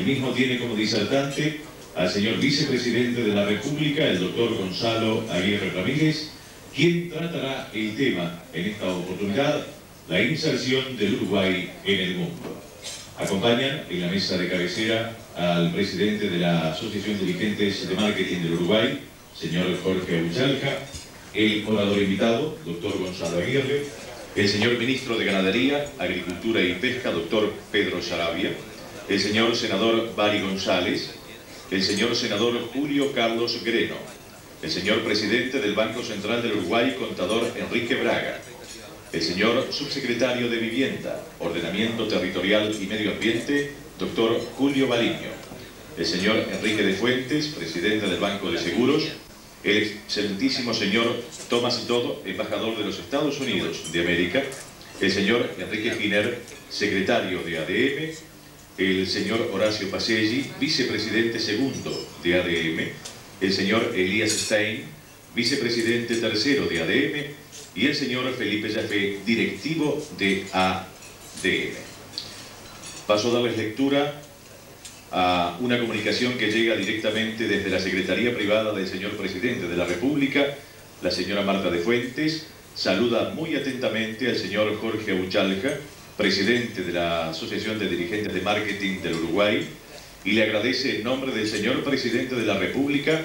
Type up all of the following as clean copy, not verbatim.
El mismo tiene como disertante al señor vicepresidente de la República, el doctor Gonzalo Aguirre Ramírez, quien tratará el tema en esta oportunidad, la inserción del Uruguay en el mundo. Acompañan en la mesa de cabecera al presidente de la Asociación de Dirigentes de Marketing del Uruguay, señor Jorge Auchalja, el orador invitado, doctor Gonzalo Aguirre, el señor ministro de Ganadería, Agricultura y Pesca, doctor Pedro Saravia, el señor senador Bari González, el señor senador Julio Carlos Greno, el señor presidente del Banco Central del Uruguay, contador Enrique Braga, el señor subsecretario de Vivienda, Ordenamiento Territorial y Medio Ambiente, doctor Julio Baliño, el señor Enrique de Fuentes, presidente del Banco de Seguros, el excelentísimo señor Tomás Dodd, embajador de los Estados Unidos de América, el señor Enrique Giner, secretario de ADM, el señor Horacio Pacelli, vicepresidente segundo de ADM, el señor Elías Stein, vicepresidente tercero de ADM, y el señor Felipe Jafé, directivo de ADM. Paso a darles lectura a una comunicación que llega directamente desde la Secretaría Privada del señor Presidente de la República. La señora Marta de Fuentes saluda muy atentamente al señor Jorge Auchalja, presidente de la Asociación de Dirigentes de Marketing del Uruguay, y le agradece en nombre del señor Presidente de la República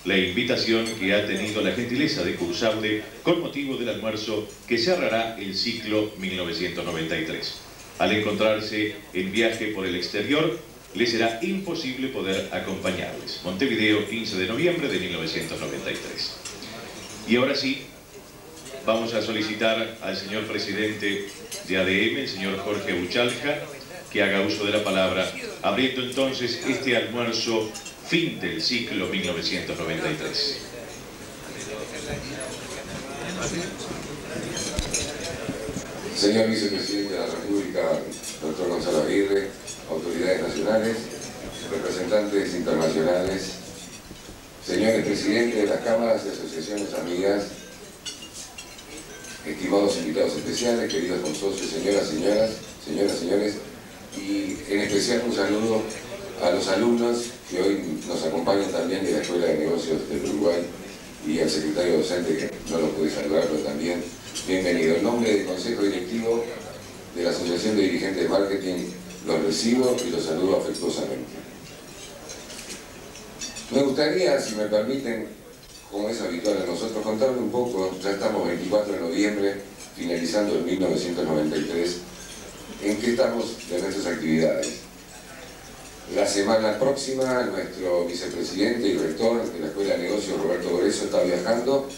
la invitación que ha tenido la gentileza de cursarle con motivo del almuerzo que cerrará el ciclo 1993. Al encontrarse en viaje por el exterior, le será imposible poder acompañarles. Montevideo, 15 de noviembre de 1993. Y ahora sí, vamos a solicitar al señor presidente de ADM, el señor Jorge Auchalja, que haga uso de la palabra, abriendo entonces este almuerzo fin del ciclo 1993. Señor vicepresidente de la República, doctor Gonzalo Aguirre, autoridades nacionales, representantes internacionales, señores presidentes de las cámaras y asociaciones amigas, estimados invitados especiales, queridos consocios, señoras, señores, y en especial un saludo a los alumnos que hoy nos acompañan también de la Escuela de Negocios del Uruguay y al secretario docente, que no lo pude saludar, pero también bienvenido. En nombre del Consejo Directivo de la Asociación de Dirigentes de Marketing, los recibo y los saludo afectuosamente. Me gustaría, si me permiten, como es habitual en nosotros, contarle un poco, ya estamos 24 de noviembre, finalizando el 1993, en qué estamos de nuestras actividades. La semana próxima, nuestro vicepresidente y rector de la Escuela de Negocios, Roberto Goreso, está viajando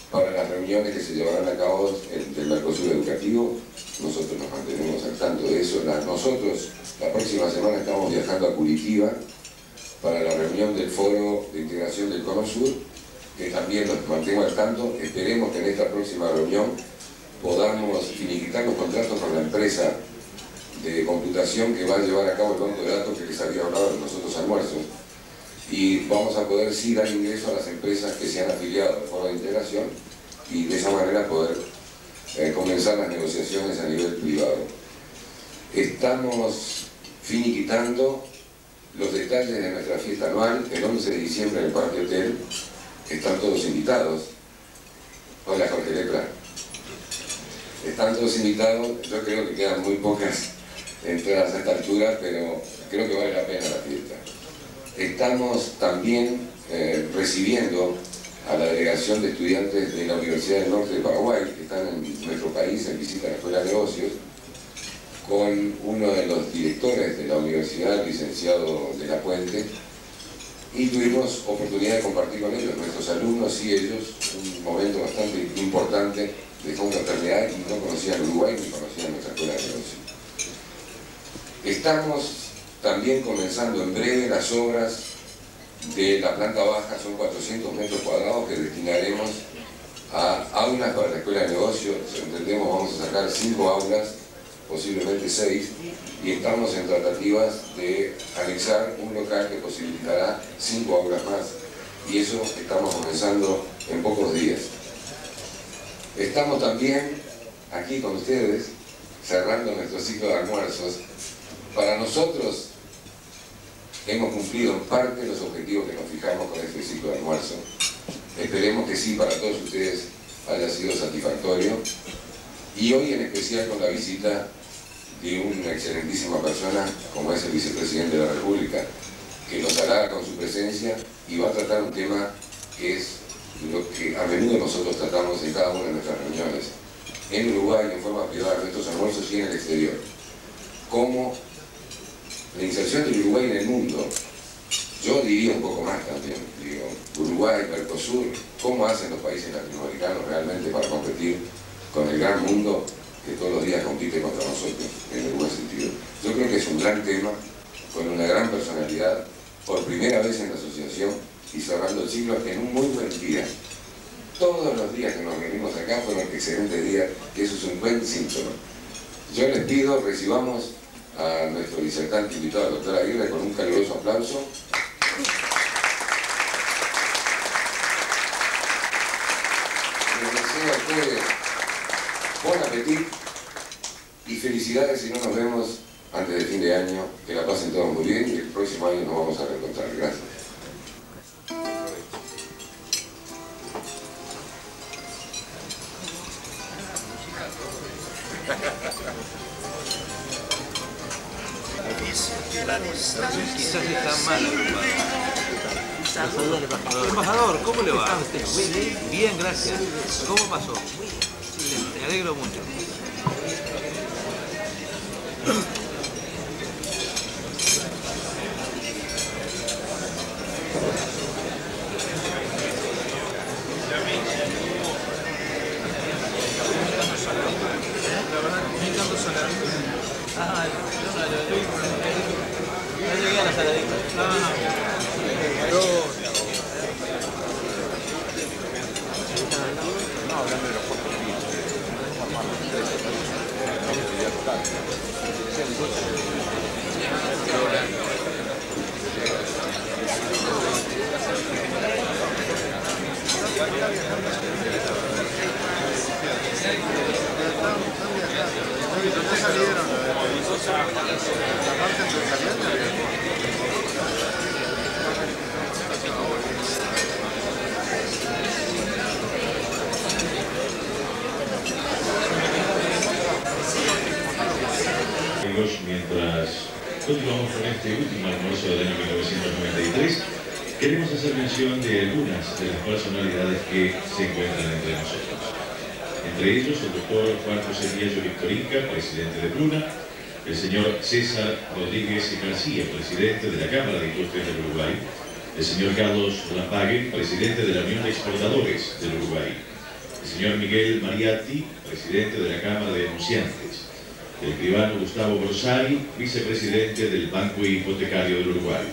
para las reuniones que se llevarán a cabo del Mercosur Educativo. Nosotros nos mantenemos al tanto de eso. Nosotros, la próxima semana, estamos viajando a Curitiba para la reunión del Foro de Integración del Cono Sur, que también nos mantengo al tanto. Esperemos que en esta próxima reunión podamos finiquitar los contratos con la empresa de computación que va a llevar a cabo el banco de datos que les había hablado en los otros almuerzos, y vamos a poder sí dar ingreso a las empresas que se han afiliado al Foro de Integración y de esa manera poder comenzar las negociaciones a nivel privado. Estamos finiquitando los detalles de nuestra fiesta anual el 11 de diciembre en el Parque Hotel. Están todos invitados. Hola, Jorge Lepra. Están todos invitados. Yo creo que quedan muy pocas entradas a esta altura, pero creo que vale la pena la fiesta. Estamos también recibiendo a la delegación de estudiantes de la Universidad del Norte de Paraguay, que están en nuestro país en visita a la Escuela de Negocios, con uno de los directores de la universidad, el licenciado de la Puente, y tuvimos oportunidad de compartir con ellos, nuestros alumnos y ellos, un momento bastante importante de confraternidad, y no conocían Uruguay ni conocían nuestra Escuela de Negocios. Estamos también comenzando en breve las obras de la planta baja, son 400 metros cuadrados que destinaremos a aulas para la Escuela de Negocios. Entendemos, vamos a sacar 5 aulas, posiblemente 6, y estamos en tratativas de anexar un local que posibilitará 5 aulas más, y eso estamos comenzando en pocos días. Estamos también aquí con ustedes cerrando nuestro ciclo de almuerzos. Para nosotros hemos cumplido en parte los objetivos que nos fijamos con este ciclo de almuerzo. Esperemos que sí, para todos ustedes haya sido satisfactorio. Y hoy en especial con la visita de una excelentísima persona como es el vicepresidente de la República, que nos halaga con su presencia y va a tratar un tema que es lo que a menudo nosotros tratamos en cada una de nuestras reuniones, en Uruguay, en forma privada, en nuestros almuerzos y en el exterior. Cómo la inserción del Uruguay en el mundo, yo diría un poco más también, digo, Uruguay, Mercosur, cómo hacen los países latinoamericanos realmente para competir con el gran mundo que todos los días compite contra nosotros, en el buen sentido. Yo creo que es un gran tema, con una gran personalidad, por primera vez en la asociación y cerrando el ciclo en un muy buen día. Todos los días que nos venimos acá fueron excelentes días, y eso es un buen síntoma. Yo les pido, recibamos a nuestro disertante invitado, al doctor Aguirre, con un caluroso aplauso. Les deseo a ustedes buen apetito y felicidades si no nos vemos antes del fin de año, que la pasen todos muy bien y el próximo año nos vamos a reencontrar. Gracias. Quizás está mal. Embajador, ¿cómo le va? Bien, gracias. ¿Cómo pasó? Me alegro mucho. No llegué a la saladita. No, hablando de los puertos Mientras continuamos con este último almuerzo del año 1993, queremos hacer mención de algunas de las personalidades que se encuentran entre nosotros. Entre ellos el doctor Juan José Diallo Victorinca, presidente de Pluna, el señor César Rodríguez García, presidente de la Cámara de Industrias del Uruguay, el señor Carlos Lampague, presidente de la Unión de Exportadores del Uruguay, el señor Miguel Mariatti, presidente de la Cámara de Denunciantes, el escribano Gustavo Borsari, vicepresidente del Banco Hipotecario del Uruguay,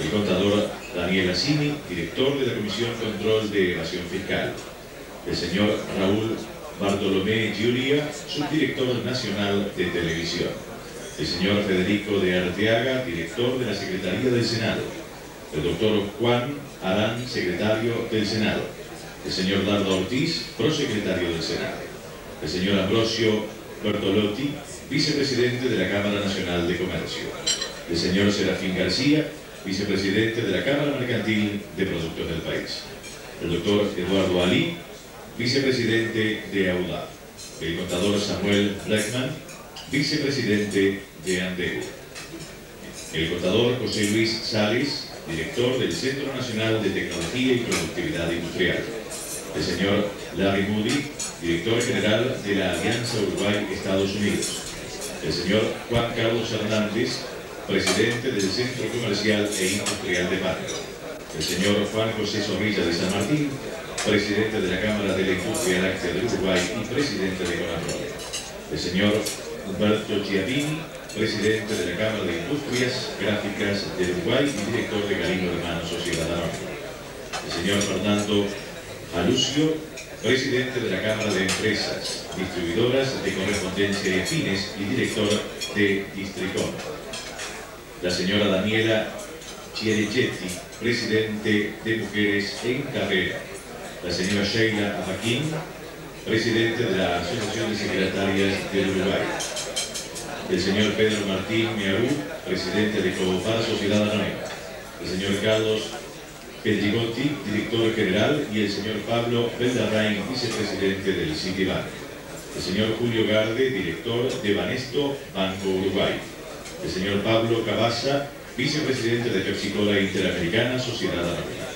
el contador Daniel Assini, director de la Comisión Control de Evasión Fiscal, el señor Raúl Bartolomé Giulia, subdirector nacional de televisión, el señor Federico de Arteaga, director de la Secretaría del Senado, el doctor Juan Arán, secretario del Senado, el señor Dardo Ortiz, prosecretario del Senado, el señor Ambrosio Bertolotti, vicepresidente de la Cámara Nacional de Comercio, el señor Serafín García, vicepresidente de la Cámara Mercantil de Productos del País, el doctor Eduardo Ali, vicepresidente de AUDA, el contador Samuel Blackman, vicepresidente de Andeu, el contador José Luis Sales, director del Centro Nacional de Tecnología y Productividad Industrial, el señor Larry Moody, director general de la Alianza Uruguay-Estados Unidos, el señor Juan Carlos Hernández, presidente del Centro Comercial e Industrial de Pasto, el señor Juan José Zorrilla de San Martín, presidente de la Cámara de la Industria Láctea del Uruguay y presidente de Conapro, el señor Humberto Chiappini, presidente de la Cámara de Industrias Gráficas del Uruguay y director de Galino Hermano Sociedad Anónima, el señor Fernando Alucio, presidente de la Cámara de Empresas Distribuidoras de Correspondencia y Afines y director de Districom, la señora Daniela Chierichetti, presidente de Mujeres en Carrera, la señora Sheila Abaquín, presidente de la Asociación de Secretarias del Uruguay, el señor Pedro Martín Miarú, presidente de Cobopar Sociedad Anónima, el señor Carlos Pelligotti, director general, y el señor Pablo Beldarrain, vicepresidente del Citibank, el señor Julio Garde, director de Banesto Banco Uruguay, el señor Pablo Cabaza, vicepresidente de Pepsi-Cola Interamericana Sociedad Anónima,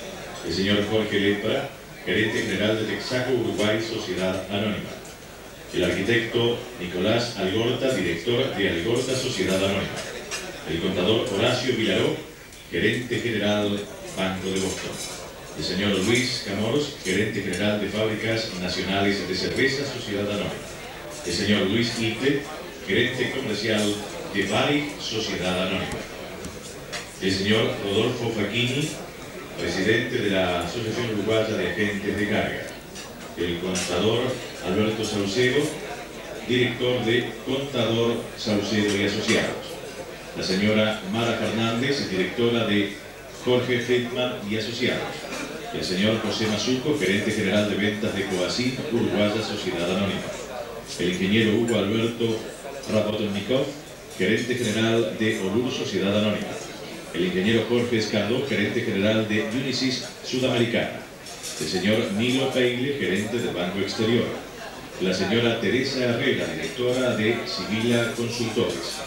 el señor Jorge Lepra, gerente general de Texaco Uruguay Sociedad Anónima, el arquitecto Nicolás Algorta, director de Algorta Sociedad Anónima, el contador Horacio Vilaró, gerente general Banco de Boston, el señor Luis Camoros, gerente general de Fábricas Nacionales de Cerveza Sociedad Anónima, el señor Luis Iple, gerente comercial de Bari Sociedad Anónima, el señor Rodolfo Facchini, presidente de la Asociación Uruguaya de Agentes de Carga, el contador Alberto Saucedo, director de Contador Saucedo y Asociados, la señora Mara Fernández, directora de Jorge Feldman y Asociados, el señor José Mazuco, gerente general de ventas de Coacin Uruguaya Sociedad Anónima, el ingeniero Hugo Alberto Rabotnikov, gerente general de Olur Sociedad Anónima, el ingeniero Jorge Escandó, gerente general de Unisys Sudamericana, el señor Nilo Peile, gerente del Banco Exterior, la señora Teresa Herrera, directora de Sibila Consultores,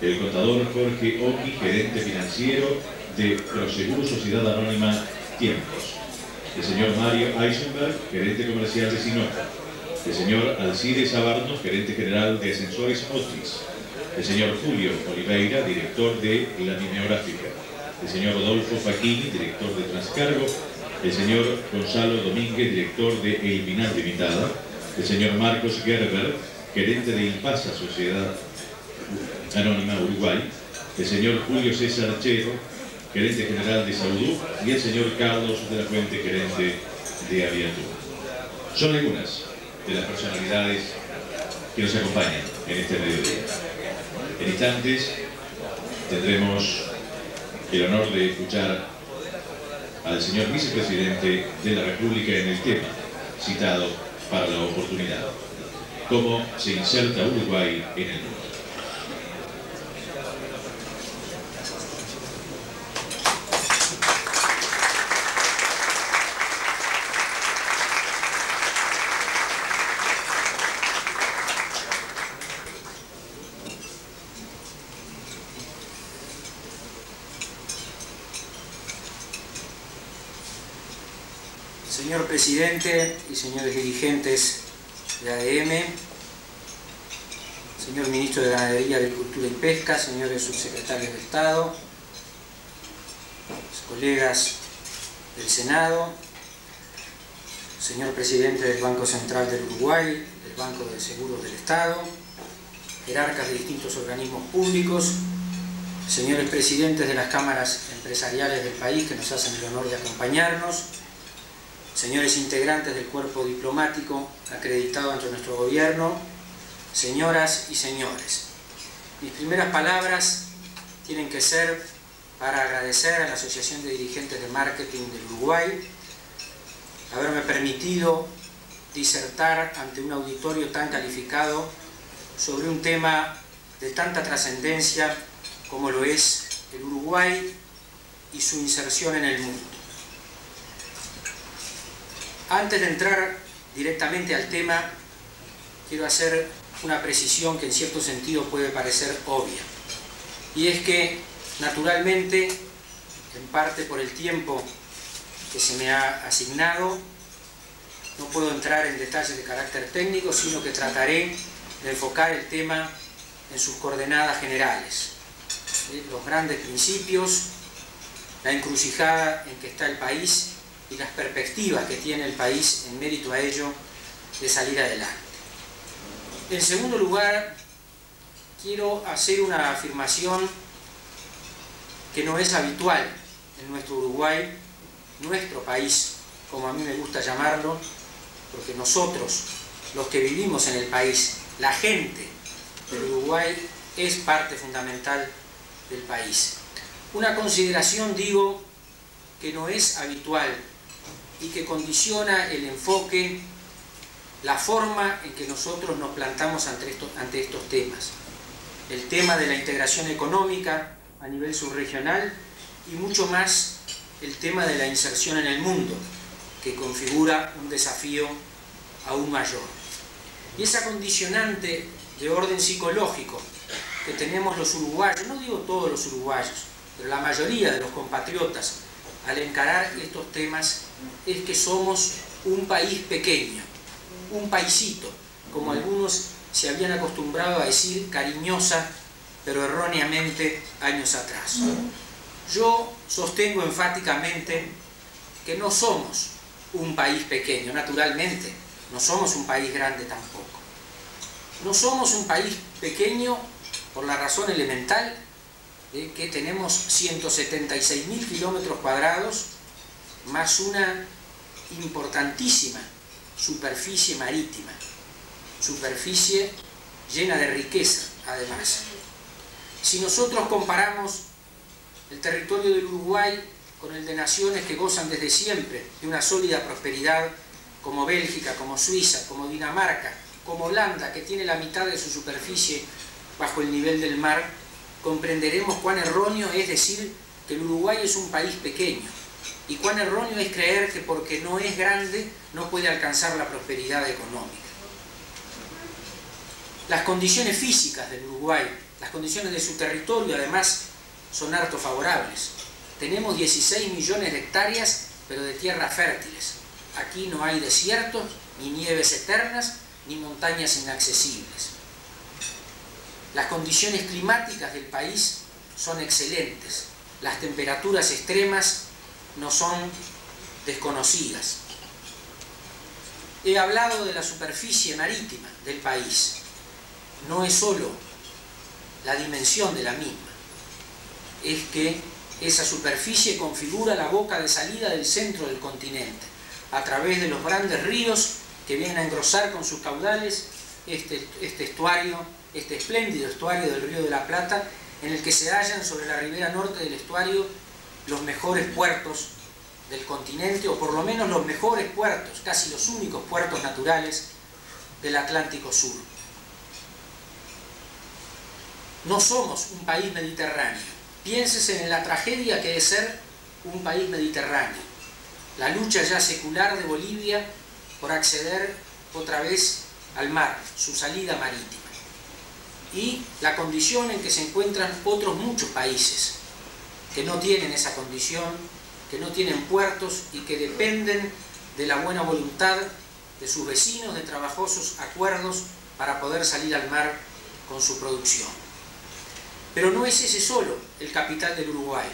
el contador Jorge Oki, gerente financiero de Prosegur Sociedad Anónima Tiempos, el señor Mario Eisenberg, gerente comercial de Sinopa, el señor Alcides Abarno, gerente general de Ascensores Otis, el señor Julio Oliveira, director de la Mimeográfica, el señor Rodolfo Facchini, director de Transcargo, el señor Gonzalo Domínguez, director de Elminar Limitada, el señor Marcos Gerber, gerente de Impasa Sociedad Anónima Uruguay, el señor Julio César Chero, gerente general de Saudú, y el señor Carlos de la Fuente, gerente de Aviatur. Son algunas de las personalidades que nos acompañan en este mediodía. En instantes tendremos el honor de escuchar al señor vicepresidente de la República en el tema citado para la oportunidad: cómo se inserta Uruguay en el mundo. Señor Presidente y señores dirigentes de ADM, señor Ministro de Ganadería, Agricultura y Pesca, señores subsecretarios de Estado, colegas del Senado, señor Presidente del Banco Central del Uruguay, del Banco de Seguros del Estado, jerarcas de distintos organismos públicos, señores presidentes de las cámaras empresariales del país que nos hacen el honor de acompañarnos, señores integrantes del cuerpo diplomático acreditado ante nuestro gobierno, señoras y señores. Mis primeras palabras tienen que ser para agradecer a la Asociación de Dirigentes de Marketing del Uruguay haberme permitido disertar ante un auditorio tan calificado sobre un tema de tanta trascendencia como lo es el Uruguay y su inserción en el mundo. Antes de entrar directamente al tema, quiero hacer una precisión que en cierto sentido puede parecer obvia. Y es que, naturalmente, en parte por el tiempo que se me ha asignado, no puedo entrar en detalles de carácter técnico, sino que trataré de enfocar el tema en sus coordenadas generales. Los grandes principios, la encrucijada en que está el país y las perspectivas que tiene el país en mérito a ello de salir adelante. En segundo lugar, quiero hacer una afirmación que no es habitual en nuestro Uruguay, nuestro país, como a mí me gusta llamarlo, porque nosotros, los que vivimos en el país, la gente del Uruguay, es parte fundamental del país. Una consideración, digo, que no es habitual y que condiciona el enfoque, la forma en que nosotros nos plantamos ante estos temas. el tema de la integración económica a nivel subregional y mucho más el tema de la inserción en el mundo, que configura un desafío aún mayor. Y esa condicionante de orden psicológico que tenemos los uruguayos, no digo todos los uruguayos, pero la mayoría de los compatriotas al encarar estos temas, es que somos un país pequeño, un paisito, como algunos se habían acostumbrado a decir cariñosa, pero erróneamente años atrás. Yo sostengo enfáticamente que no somos un país pequeño, naturalmente, no somos un país grande tampoco. No somos un país pequeño por la razón elemental de que tenemos 176.000 kilómetros cuadrados más una importantísima superficie marítima, superficie llena de riqueza además. Si nosotros comparamos el territorio del Uruguay con el de naciones que gozan desde siempre de una sólida prosperidad, como Bélgica, como Suiza, como Dinamarca, como Holanda, que tiene la mitad de su superficie bajo el nivel del mar, comprenderemos cuán erróneo es decir que el Uruguay es un país pequeño y cuán erróneo es creer que porque no es grande no puede alcanzar la prosperidad económica. Las condiciones físicas del Uruguay, las condiciones de su territorio además son harto favorables. Tenemos 16 millones de hectáreas, pero de tierras fértiles. Aquí no hay desiertos, ni nieves eternas, ni montañas inaccesibles. Las condiciones climáticas del país son excelentes. Las temperaturas extremas no son desconocidas. He hablado de la superficie marítima del país. No es solo la dimensión de la misma, es que esa superficie configura la boca de salida del centro del continente, a través de los grandes ríos que vienen a engrosar con sus caudales este espléndido estuario del Río de la Plata, en el que se hallan sobre la ribera norte del estuario los mejores puertos del continente, o por lo menos los mejores puertos, casi los únicos puertos naturales del Atlántico Sur. No somos un país mediterráneo. Piénsese en la tragedia que es ser un país mediterráneo. La lucha ya secular de Bolivia por acceder otra vez al mar, su salida marítima. Y la condición en que se encuentran otros muchos países que no tienen esa condición, que no tienen puertos y que dependen de la buena voluntad de sus vecinos, de trabajosos acuerdos para poder salir al mar con su producción. Pero no es ese solo el capital del Uruguay,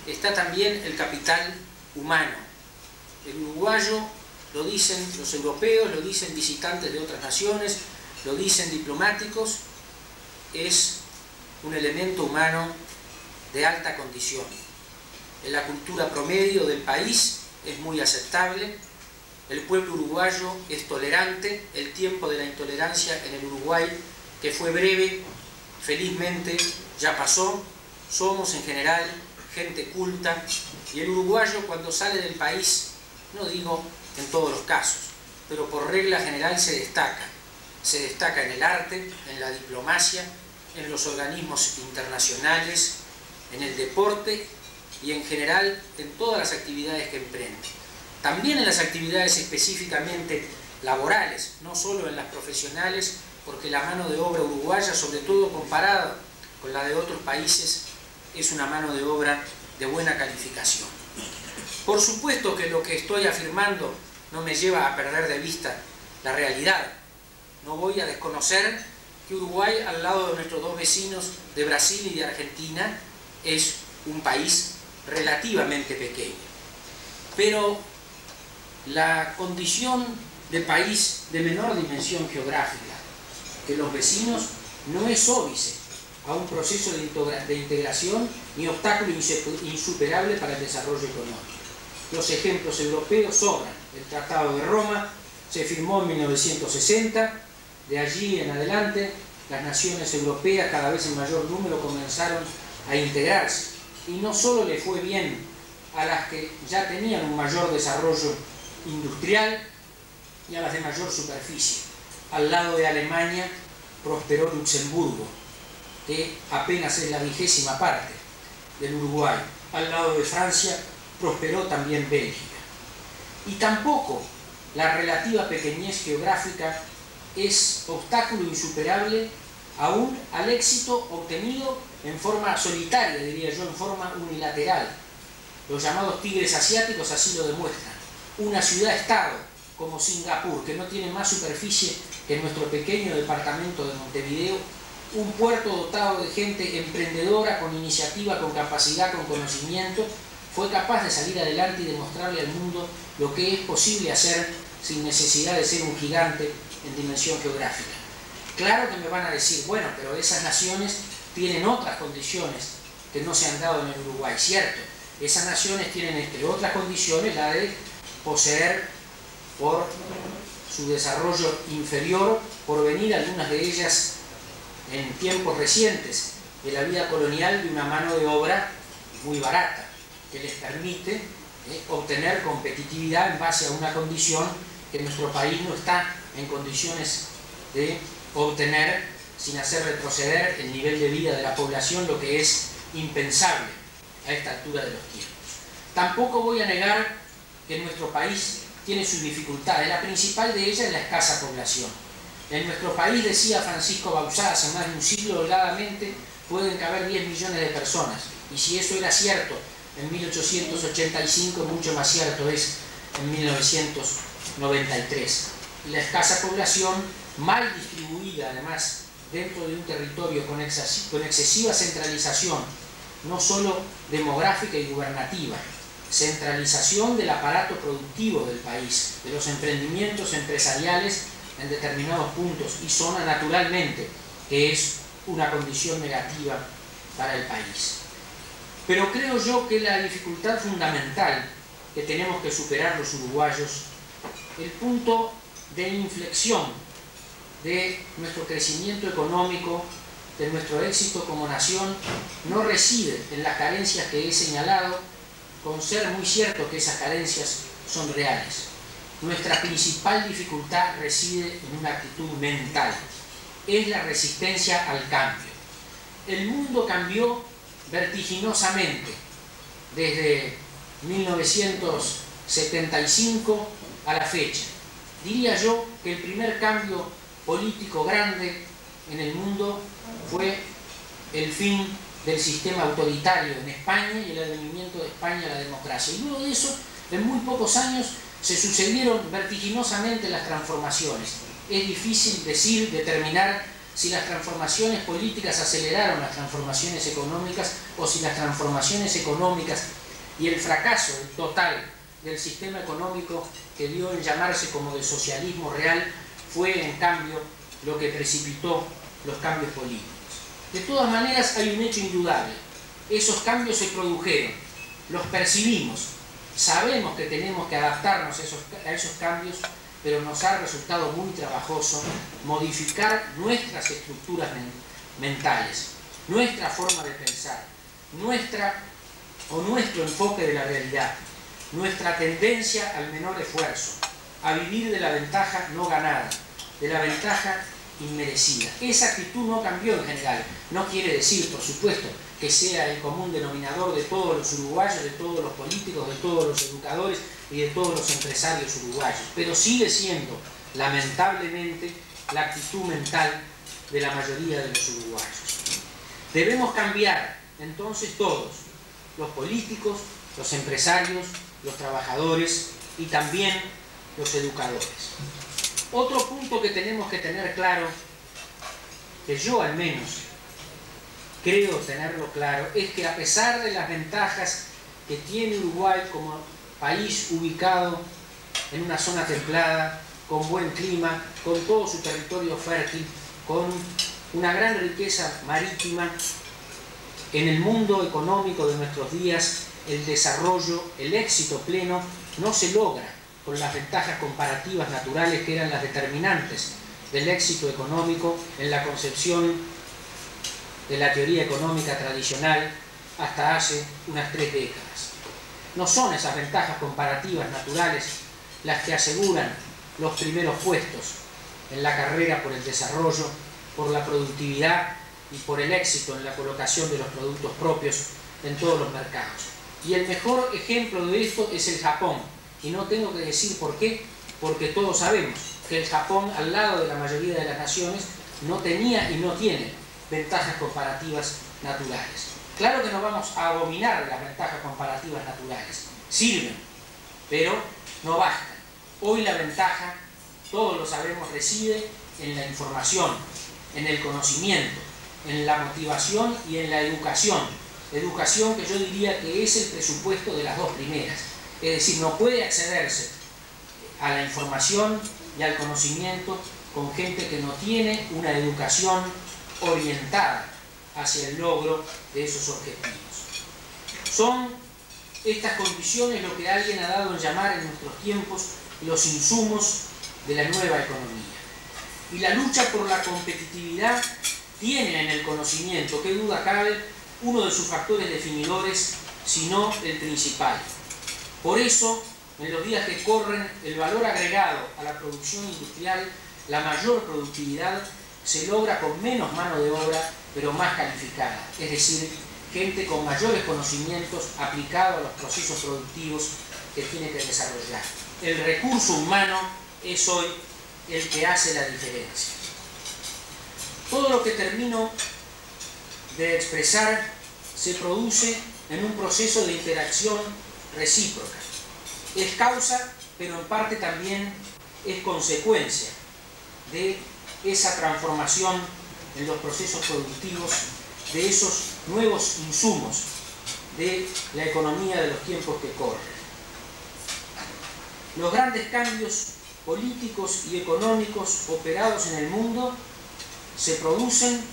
está también el capital humano. El uruguayo, lo dicen los europeos, lo dicen visitantes de otras naciones, lo dicen diplomáticos, es un elemento humano de alta condición. En la cultura promedio del país es muy aceptable, el pueblo uruguayo es tolerante, el tiempo de la intolerancia en el Uruguay, que fue breve, felizmente ya pasó. Somos en general gente culta y el uruguayo cuando sale del país, no digo en todos los casos, pero por regla general se destaca en el arte, en la diplomacia, en los organismos internacionales, en el deporte y en general en todas las actividades que emprende. También en las actividades específicamente laborales, no solo en las profesionales, porque la mano de obra uruguaya, sobre todo comparada con la de otros países, es una mano de obra de buena calificación. Por supuesto que lo que estoy afirmando no me lleva a perder de vista la realidad. No voy a desconocer que Uruguay, al lado de nuestros dos vecinos de Brasil y de Argentina, es un país relativamente pequeño. Pero la condición de país de menor dimensión geográfica que los vecinos no es óbice a un proceso de integración ni obstáculo insuperable para el desarrollo económico. Los ejemplos europeos sobran. El Tratado de Roma se firmó en 1960, de allí en adelante las naciones europeas cada vez en mayor número comenzaron a integrarse y no solo le fue bien a las que ya tenían un mayor desarrollo industrial y a las de mayor superficie. Al lado de Alemania prosperó Luxemburgo, que apenas es la 20ª parte del Uruguay. Al lado de Francia prosperó también Bélgica. Y tampoco la relativa pequeñez geográfica es obstáculo insuperable aún al éxito obtenido en forma solitaria, diría yo, en forma unilateral. Los llamados tigres asiáticos así lo demuestran. Una ciudad-estado como Singapur, que no tiene más superficie que nuestro pequeño departamento de Montevideo, un puerto dotado de gente emprendedora, con iniciativa, con capacidad, con conocimiento, fue capaz de salir adelante y demostrarle al mundo lo que es posible hacer sin necesidad de ser un gigante en dimensión geográfica. Claro que me van a decir, bueno, pero esas naciones tienen otras condiciones que no se han dado en el Uruguay, cierto. Esas naciones tienen, entre otras condiciones, la de poseer, por su desarrollo inferior, por venir algunas de ellas en tiempos recientes de la vida colonial, de una mano de obra muy barata, que les permite obtener competitividad en base a una condición que nuestro país no está en condiciones de obtener sin hacer retroceder el nivel de vida de la población, lo que es impensable a esta altura de los tiempos. Tampoco voy a negar que nuestro país tiene sus dificultades. La principal de ellas es la escasa población. En nuestro país, decía Francisco Bauzá hace más de un siglo, holgadamente pueden caber 10 millones de personas. Y si eso era cierto en 1885, mucho más cierto es en 1993. Y la escasa población, mal distribuida además dentro de un territorio con excesiva centralización, no solo demográfica y gubernativa, centralización del aparato productivo del país, de los emprendimientos empresariales en determinados puntos y zona, naturalmente, que es una condición negativa para el país. Pero creo yo que la dificultad fundamental que tenemos que superar los uruguayos, el punto de inflexión de nuestro crecimiento económico, de nuestro éxito como nación, no reside en las carencias que he señalado, con ser muy cierto que esas carencias son reales. Nuestra principal dificultad reside en una actitud mental, es la resistencia al cambio. El mundo cambió vertiginosamente desde 1975 a la fecha. Diría yo que el primer cambio político grande en el mundo fue el fin del sistema autoritario en España y el advenimiento de España a la democracia. Y luego de eso, en muy pocos años, se sucedieron vertiginosamente las transformaciones. Es difícil determinar si las transformaciones políticas aceleraron las transformaciones económicas o si las transformaciones económicas y el fracaso total del sistema económico que dio en llamarse como de socialismo real fue en cambio lo que precipitó los cambios políticos. De todas maneras, hay un hecho indudable: esos cambios se produjeron, los percibimos, sabemos que tenemos que adaptarnos a esos cambios, pero nos ha resultado muy trabajoso modificar nuestras estructuras mentales, nuestra forma de pensar, nuestro enfoque de la realidad, nuestra tendencia al menor esfuerzo, a vivir de la ventaja no ganada, de la ventaja inmerecida. Esa actitud no cambió en general. No quiere decir, por supuesto, que sea el común denominador de todos los uruguayos, de todos los políticos, de todos los educadores y de todos los empresarios uruguayos, pero sigue siendo, lamentablemente, la actitud mental de la mayoría de los uruguayos. Debemos cambiar, entonces, todos, los políticos, los empresarios, los trabajadores y también los educadores. Otro punto que tenemos que tener claro, que yo al menos creo tenerlo claro, es que a pesar de las ventajas que tiene Uruguay como país ubicado en una zona templada, con buen clima, con todo su territorio fértil, con una gran riqueza marítima, en el mundo económico de nuestros días, el desarrollo, el éxito pleno, no se logra con las ventajas comparativas naturales que eran las determinantes del éxito económico en la concepción de la teoría económica tradicional hasta hace unas 3 décadas. No son esas ventajas comparativas naturales las que aseguran los primeros puestos en la carrera por el desarrollo, por la productividad y por el éxito en la colocación de los productos propios en todos los mercados. Y el mejor ejemplo de esto es el Japón. Y no tengo que decir por qué, porque todos sabemos que el Japón, al lado de la mayoría de las naciones, no tenía y no tiene ventajas comparativas naturales. Claro que no vamos a abominar las ventajas comparativas naturales, sirven, pero no bastan. Hoy la ventaja, todos lo sabemos, reside en la información, en el conocimiento, en la motivación y en la educación. Educación que yo diría que es el presupuesto de las dos primeras. Es decir, no puede accederse a la información y al conocimiento con gente que no tiene una educación orientada hacia el logro de esos objetivos. Son estas condiciones lo que alguien ha dado en llamar en nuestros tiempos los insumos de la nueva economía. Y la lucha por la competitividad tiene en el conocimiento, qué duda cabe, uno de sus factores definidores, si no el principal. Por eso, en los días que corren, el valor agregado a la producción industrial, la mayor productividad, se logra con menos mano de obra, pero más calificada. Es decir, gente con mayores conocimientos aplicados a los procesos productivos que tiene que desarrollar. El recurso humano es hoy el que hace la diferencia. Todo lo que termino de expresar se produce en un proceso de interacción recíproca. Es causa, pero en parte también es consecuencia de esa transformación en los procesos productivos, de esos nuevos insumos de la economía de los tiempos que corren. Los grandes cambios políticos y económicos operados en el mundo se producen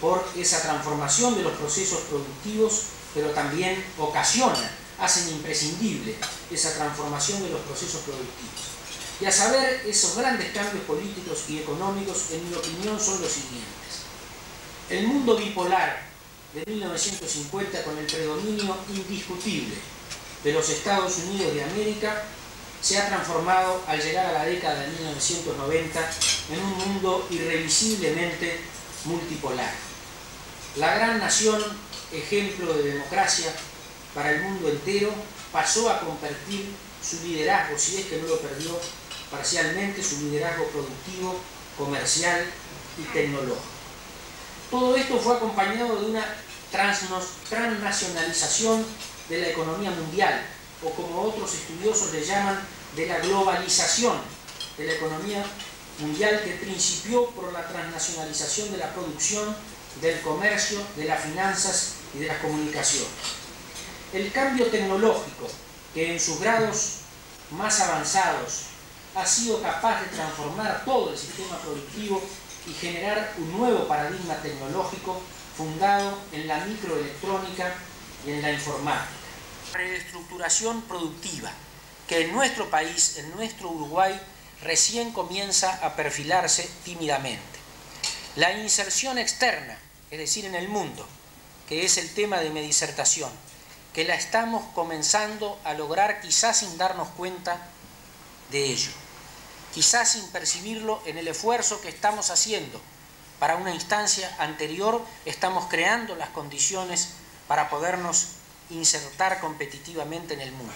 por esa transformación de los procesos productivos, pero también ocasionan, hacen imprescindible esa transformación de los procesos productivos. Y a saber, esos grandes cambios políticos y económicos, en mi opinión, son los siguientes. El mundo bipolar de 1950, con el predominio indiscutible de los Estados Unidos de América, se ha transformado al llegar a la década de 1990 en un mundo irrevisiblemente multipolar. La gran nación, ejemplo de democracia para el mundo entero, pasó a convertir su liderazgo, si es que no lo perdió parcialmente, su liderazgo productivo, comercial y tecnológico. Todo esto fue acompañado de una transnacionalización de la economía mundial, o como otros estudiosos le llaman, de la globalización de la economía mundial, que principió por la transnacionalización de la producción, del comercio, de las finanzas y de las comunicaciones. El cambio tecnológico, que en sus grados más avanzados ha sido capaz de transformar todo el sistema productivo y generar un nuevo paradigma tecnológico fundado en la microelectrónica y en la informática. Reestructuración productiva, que en nuestro país, en nuestro Uruguay, recién comienza a perfilarse tímidamente. La inserción externa, es decir, en el mundo, que es el tema de mi disertación, que la estamos comenzando a lograr quizás sin darnos cuenta de ello, quizás sin percibirlo en el esfuerzo que estamos haciendo. Para una instancia anterior estamos creando las condiciones para podernos insertar competitivamente en el mundo.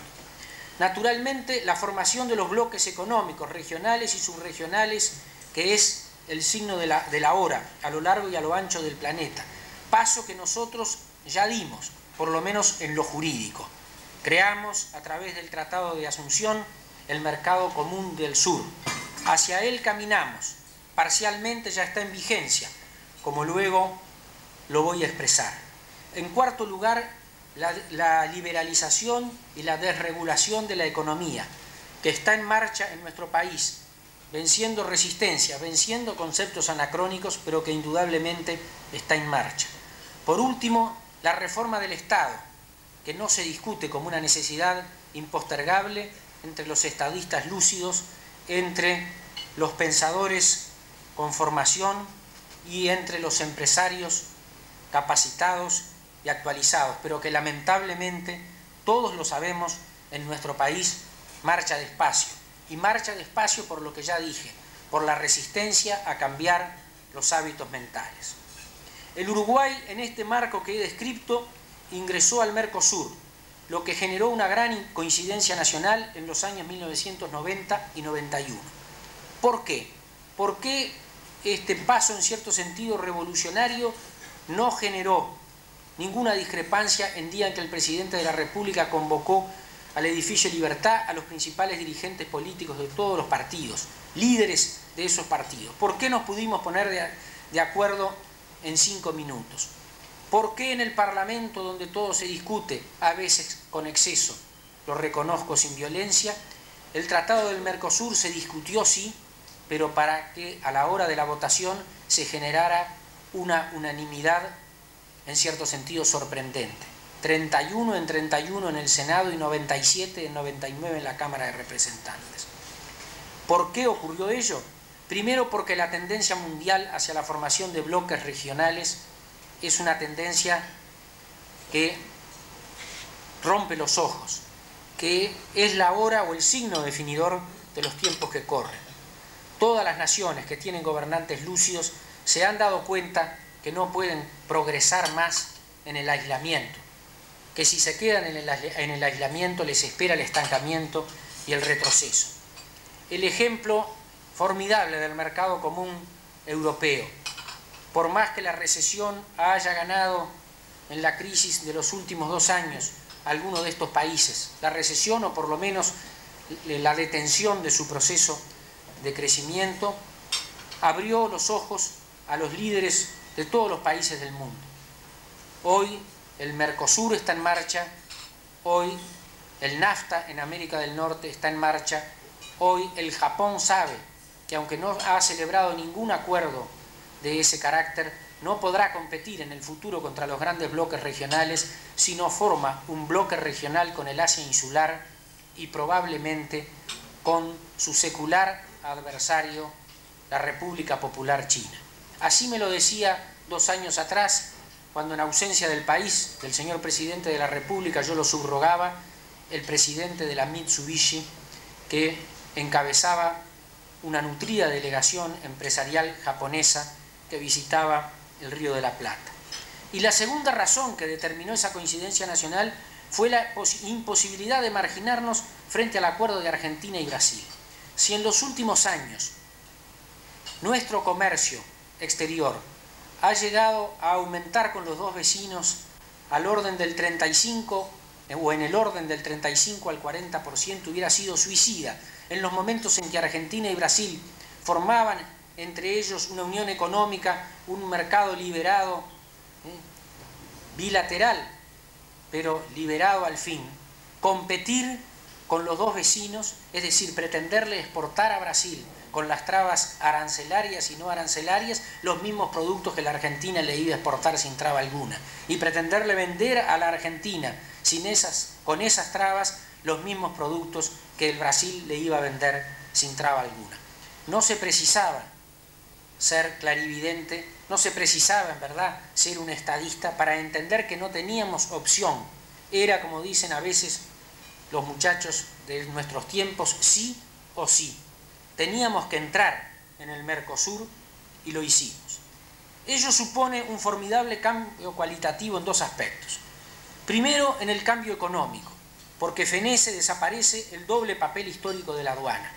Naturalmente, la formación de los bloques económicos regionales y subregionales, que es el signo de la hora a lo largo y a lo ancho del planeta, paso que nosotros ya dimos, por lo menos en lo jurídico. Creamos, a través del Tratado de Asunción, el Mercado Común del Sur. Hacia él caminamos, parcialmente ya está en vigencia, como luego lo voy a expresar. En cuarto lugar, la liberalización y la desregulación de la economía, que está en marcha en nuestro país, venciendo resistencias, venciendo conceptos anacrónicos, pero que indudablemente está en marcha. Por último, la reforma del Estado, que no se discute como una necesidad impostergable entre los estadistas lúcidos, entre los pensadores con formación y entre los empresarios capacitados y actualizados, pero que lamentablemente, todos lo sabemos, en nuestro país marcha despacio. Y marcha despacio por lo que ya dije, por la resistencia a cambiar los hábitos mentales. El Uruguay, en este marco que he descrito, ingresó al Mercosur, lo que generó una gran coincidencia nacional en los años 1990 y 91. ¿Por qué? ¿Por qué este paso en cierto sentido revolucionario no generó ninguna discrepancia en día en que el presidente de la República convocó al edificio Libertad a los principales dirigentes políticos de todos los partidos, líderes de esos partidos? ¿Por qué nos pudimos poner de acuerdo en 5 minutos? ¿Por qué en el Parlamento, donde todo se discute, a veces con exceso, lo reconozco sin violencia, el Tratado del Mercosur se discutió sí, pero para que a la hora de la votación se generara una unanimidad en cierto sentido sorprendente? 31 en 31 en el Senado y 97 en 99 en la Cámara de Representantes. ¿Por qué ocurrió ello? Primero porque la tendencia mundial hacia la formación de bloques regionales es una tendencia que rompe los ojos, que es la hora o el signo definidor de los tiempos que corren. Todas las naciones que tienen gobernantes lúcidos se han dado cuenta que no pueden progresar más en el aislamiento, que si se quedan en el aislamiento les espera el estancamiento y el retroceso. El ejemplo formidable del mercado común europeo, por más que la recesión haya ganado en la crisis de los últimos 2 años a algunos de estos países, la recesión o por lo menos la detención de su proceso de crecimiento, abrió los ojos a los líderes de todos los países del mundo. Hoy el Mercosur está en marcha, hoy el NAFTA en América del Norte está en marcha, hoy el Japón sabe que aunque no ha celebrado ningún acuerdo de ese carácter, no podrá competir en el futuro contra los grandes bloques regionales si no forma un bloque regional con el Asia insular y probablemente con su secular adversario, la República Popular China. Así me lo decía 2 años atrás, cuando en ausencia del país, del señor presidente de la República, yo lo subrogaba, el presidente de la Mitsubishi, que encabezaba una nutrida delegación empresarial japonesa que visitaba el Río de la Plata. Y la segunda razón que determinó esa coincidencia nacional fue la imposibilidad de marginarnos frente al acuerdo de Argentina y Brasil. Si en los últimos años nuestro comercio exterior ha llegado a aumentar con los 2 vecinos al orden del 35 o en el orden del 35 al 40%, hubiera sido suicida en los momentos en que Argentina y Brasil formaban entre ellos una unión económica, un mercado liberado, bilateral, pero liberado al fin. Competir con los 2 vecinos, es decir, pretenderle exportar a Brasil con las trabas arancelarias y no arancelarias los mismos productos que la Argentina le iba a exportar sin traba alguna, y pretenderle vender a la Argentina con esas trabas los mismos productos que el Brasil le iba a vender sin traba alguna. No se precisaba ser clarividente, no se precisaba en verdad ser un estadista para entender que no teníamos opción. Era, como dicen a veces los muchachos de nuestros tiempos, sí o sí. Teníamos que entrar en el Mercosur y lo hicimos. Ello supone un formidable cambio cualitativo en 2 aspectos. Primero, en el cambio económico, porque fenece, desaparece el doble papel histórico de la aduana.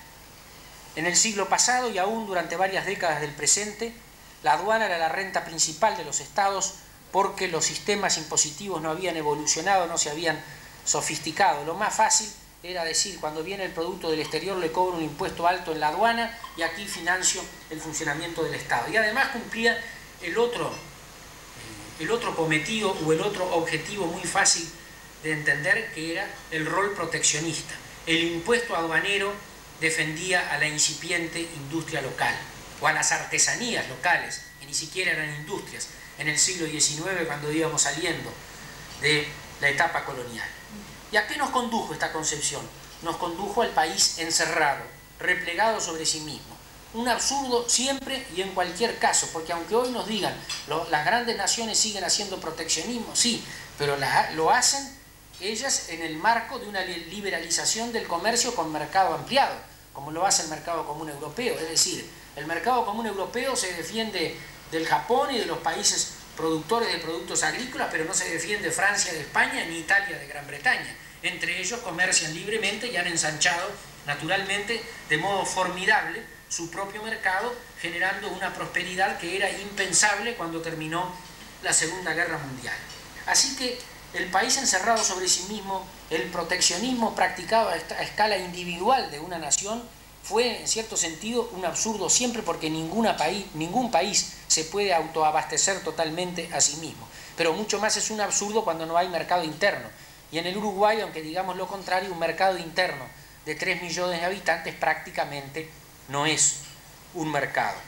En el siglo pasado y aún durante varias décadas del presente, la aduana era la renta principal de los estados porque los sistemas impositivos no habían evolucionado, no se habían sofisticado. Lo más fácil era decir, cuando viene el producto del exterior le cobro un impuesto alto en la aduana y aquí financio el funcionamiento del Estado. Y además cumplía el otro cometido o el otro objetivo muy fácil de entender, que era el rol proteccionista. El impuesto aduanero defendía a la incipiente industria local o a las artesanías locales, que ni siquiera eran industrias, en el siglo XIX, cuando íbamos saliendo de la etapa colonial. ¿Y a qué nos condujo esta concepción? Nos condujo al país encerrado, replegado sobre sí mismo. Un absurdo siempre y en cualquier caso, porque aunque hoy nos digan las grandes naciones siguen haciendo proteccionismo, sí, pero lo hacen ellas en el marco de una liberalización del comercio con mercado ampliado, como lo hace el mercado común europeo. Es decir, el mercado común europeo se defiende del Japón y de los países productores de productos agrícolas, pero no se defiende Francia de España ni Italia de Gran Bretaña. Entre ellos comercian libremente y han ensanchado naturalmente de modo formidable su propio mercado, generando una prosperidad que era impensable cuando terminó la Segunda Guerra Mundial. Así que el país encerrado sobre sí mismo, el proteccionismo practicado a escala individual de una nación, fue en cierto sentido un absurdo siempre, porque ningún país se puede autoabastecer totalmente a sí mismo. Pero mucho más es un absurdo cuando no hay mercado interno. Y en el Uruguay, aunque digamos lo contrario, un mercado interno de 3 millones de habitantes prácticamente no es un mercado.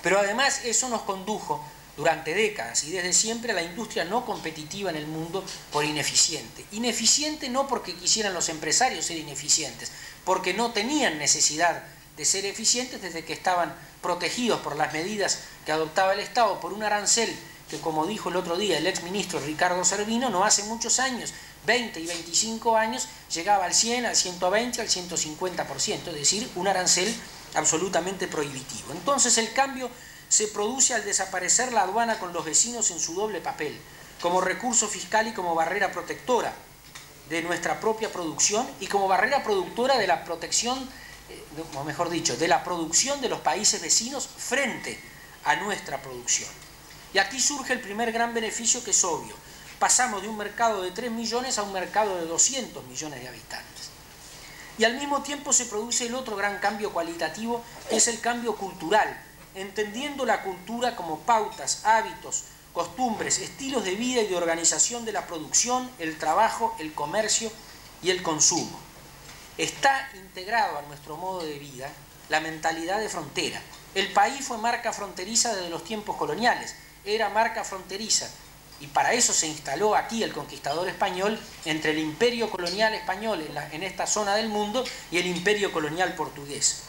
Pero además eso nos condujo durante décadas y desde siempre a la industria no competitiva en el mundo por ineficiente. Ineficiente no porque quisieran los empresarios ser ineficientes, porque no tenían necesidad de ser eficientes desde que estaban protegidos por las medidas que adoptaba el Estado, por un arancel que, como dijo el otro día el exministro Ricardo Servino, no hace muchos años, 20 y 25 años, llegaba al 100, al 120, al 150%, es decir, un arancel absolutamente prohibitivo. Entonces el cambio se produce al desaparecer la aduana con los vecinos en su doble papel, como recurso fiscal y como barrera protectora de nuestra propia producción y como barrera productora de la protección, o mejor dicho, de la producción de los países vecinos frente a nuestra producción. Y aquí surge el primer gran beneficio, que es obvio. Pasamos de un mercado de 3 millones a un mercado de 200 millones de habitantes. Y al mismo tiempo se produce el otro gran cambio cualitativo, que es el cambio cultural, entendiendo la cultura como pautas, hábitos, costumbres, estilos de vida y de organización de la producción, el trabajo, el comercio y el consumo. Está integrado a nuestro modo de vida la mentalidad de frontera. El país fue marca fronteriza desde los tiempos coloniales, era marca fronteriza, y para eso se instaló aquí el conquistador español entre el imperio colonial español en esta zona del mundo y el imperio colonial portugués.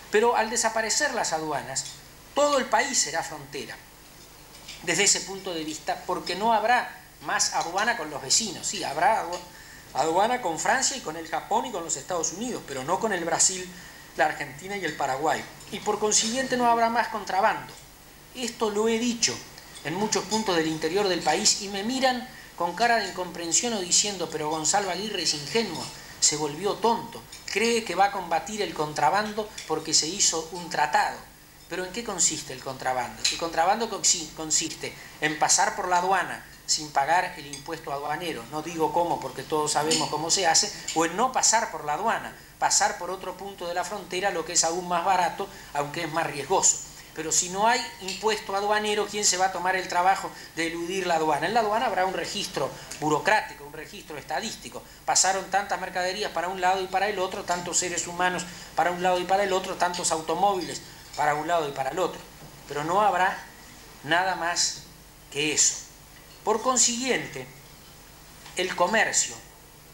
Pero al desaparecer las aduanas, todo el país será frontera, desde ese punto de vista, porque no habrá más aduana con los vecinos. Sí, habrá aduana con Francia y con el Japón y con los Estados Unidos, pero no con el Brasil, la Argentina y el Paraguay. Y por consiguiente no habrá más contrabando. Esto lo he dicho en muchos puntos del interior del país y me miran con cara de incomprensión o diciendo: pero Gonzalo Aguirre es ingenuo, se volvió tonto, cree que va a combatir el contrabando porque se hizo un tratado. ¿Pero en qué consiste el contrabando? El contrabando consiste en pasar por la aduana sin pagar el impuesto aduanero, no digo cómo porque todos sabemos cómo se hace, o en no pasar por la aduana, pasar por otro punto de la frontera, lo que es aún más barato, aunque es más riesgoso. Pero si no hay impuesto aduanero, ¿quién se va a tomar el trabajo de eludir la aduana? En la aduana habrá un registro burocrático, un registro estadístico. Pasaron tantas mercaderías para un lado y para el otro, tantos seres humanos para un lado y para el otro, tantos automóviles para un lado y para el otro. Pero no habrá nada más que eso. Por consiguiente, el comercio,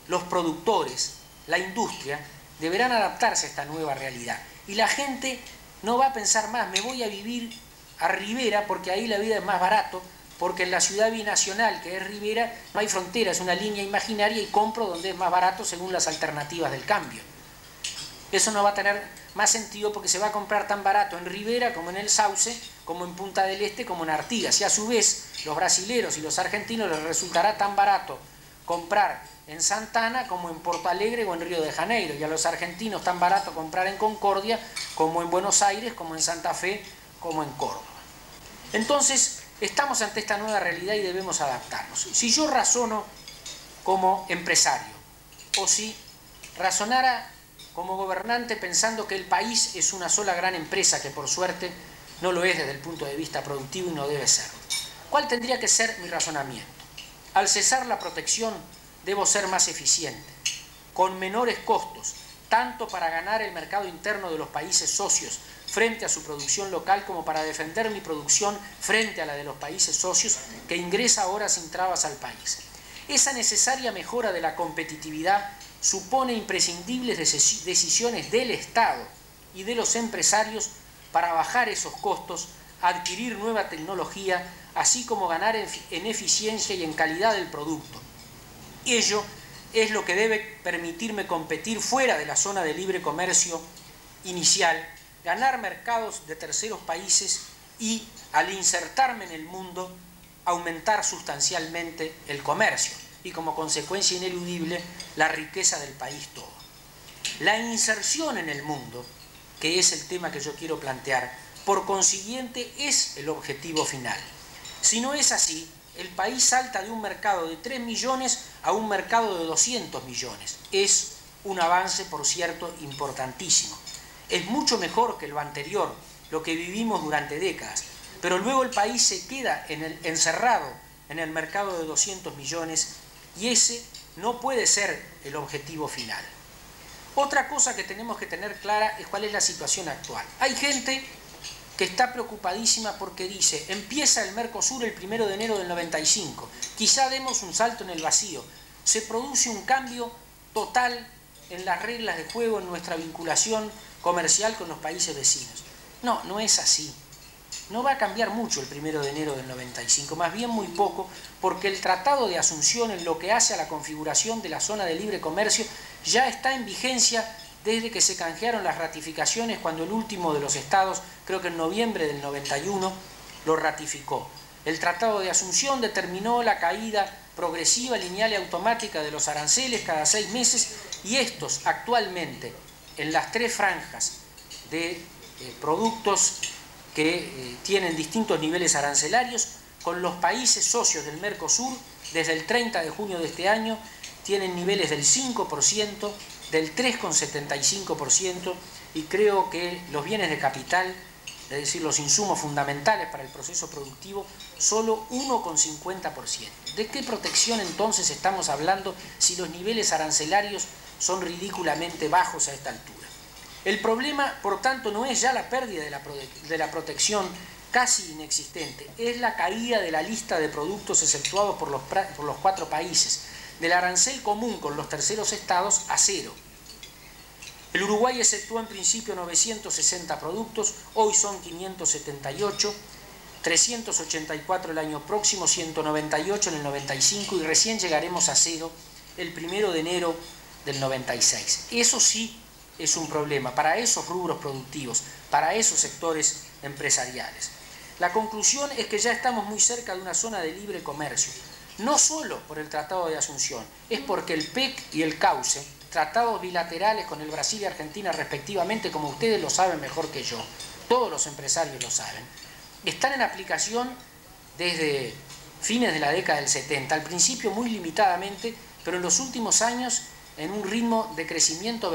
los productores, la industria, deberán adaptarse a esta nueva realidad. Y la gente no va a pensar más: me voy a vivir a Rivera porque ahí la vida es más barato, porque en la ciudad binacional que es Rivera no hay frontera, es una línea imaginaria y compro donde es más barato según las alternativas del cambio. Eso no va a tener más sentido porque se va a comprar tan barato en Rivera como en el Sauce, como en Punta del Este, como en Artigas. Y a su vez los brasileros y los argentinos les resultará tan barato comprar en Santa Ana como en Porto Alegre o en Río de Janeiro, y a los argentinos tan barato comprar en Concordia como en Buenos Aires, como en Santa Fe, como en Córdoba. Entonces estamos ante esta nueva realidad y debemos adaptarnos. Si yo razono como empresario, o si razonara como gobernante pensando que el país es una sola gran empresa, que por suerte no lo es desde el punto de vista productivo y no debe serlo, ¿cuál tendría que ser mi razonamiento? Al cesar la protección, debo ser más eficiente, con menores costos, tanto para ganar el mercado interno de los países socios frente a su producción local, como para defender mi producción frente a la de los países socios que ingresa ahora sin trabas al país. Esa necesaria mejora de la competitividad supone imprescindibles decisiones del Estado y de los empresarios para bajar esos costos, adquirir nueva tecnología, así como ganar en eficiencia y en calidad del producto. Ello es lo que debe permitirme competir fuera de la zona de libre comercio inicial, ganar mercados de terceros países y, al insertarme en el mundo, aumentar sustancialmente el comercio y como consecuencia ineludible la riqueza del país todo. La inserción en el mundo, que es el tema que yo quiero plantear, por consiguiente es el objetivo final. Si no es así, el país salta de un mercado de 3 millones a un mercado de 200 millones. Es un avance, por cierto, importantísimo. Es mucho mejor que lo anterior, lo que vivimos durante décadas, pero luego el país se queda encerrado en el mercado de 200 millones y ese no puede ser el objetivo final. Otra cosa que tenemos que tener clara es cuál es la situación actual. Hay gente que está preocupadísima porque dice, empieza el Mercosur el 1 de enero del 95, quizá demos un salto en el vacío, se produce un cambio total en las reglas de juego, en nuestra vinculación comercial con los países vecinos. No, no es así. No va a cambiar mucho el 1 de enero del 95, más bien muy poco, porque el Tratado de Asunción en lo que hace a la configuración de la zona de libre comercio ya está en vigencia desde que se canjearon las ratificaciones cuando el último de los estados, creo que en noviembre del 91, lo ratificó. El Tratado de Asunción determinó la caída progresiva, lineal y automática de los aranceles cada 6 meses y estos actualmente en las 3 franjas de productos que tienen distintos niveles arancelarios, con los países socios del Mercosur, desde el 30 de junio de este año, tienen niveles del 5%, del 3,75% y creo que los bienes de capital, es decir, los insumos fundamentales para el proceso productivo, solo 1,50%. ¿De qué protección entonces estamos hablando si los niveles arancelarios son ridículamente bajos a esta altura? El problema, por tanto, no es ya la pérdida de la protección casi inexistente, es la caída de la lista de productos exceptuados por los 4 países, del arancel común con los terceros estados a 0. El Uruguay exceptuó en principio 960 productos, hoy son 578, 384 el año próximo, 198 en el 95 y recién llegaremos a 0 el 1 de enero del 96. Eso sí es un problema para esos rubros productivos, para esos sectores empresariales. La conclusión es que ya estamos muy cerca de una zona de libre comercio, no solo por el Tratado de Asunción, es porque el PEC y el CAUCE, tratados bilaterales con el Brasil y Argentina respectivamente, como ustedes lo saben mejor que yo, todos los empresarios lo saben, están en aplicación desde fines de la década del 70, al principio muy limitadamente, pero en los últimos años en un ritmo de crecimiento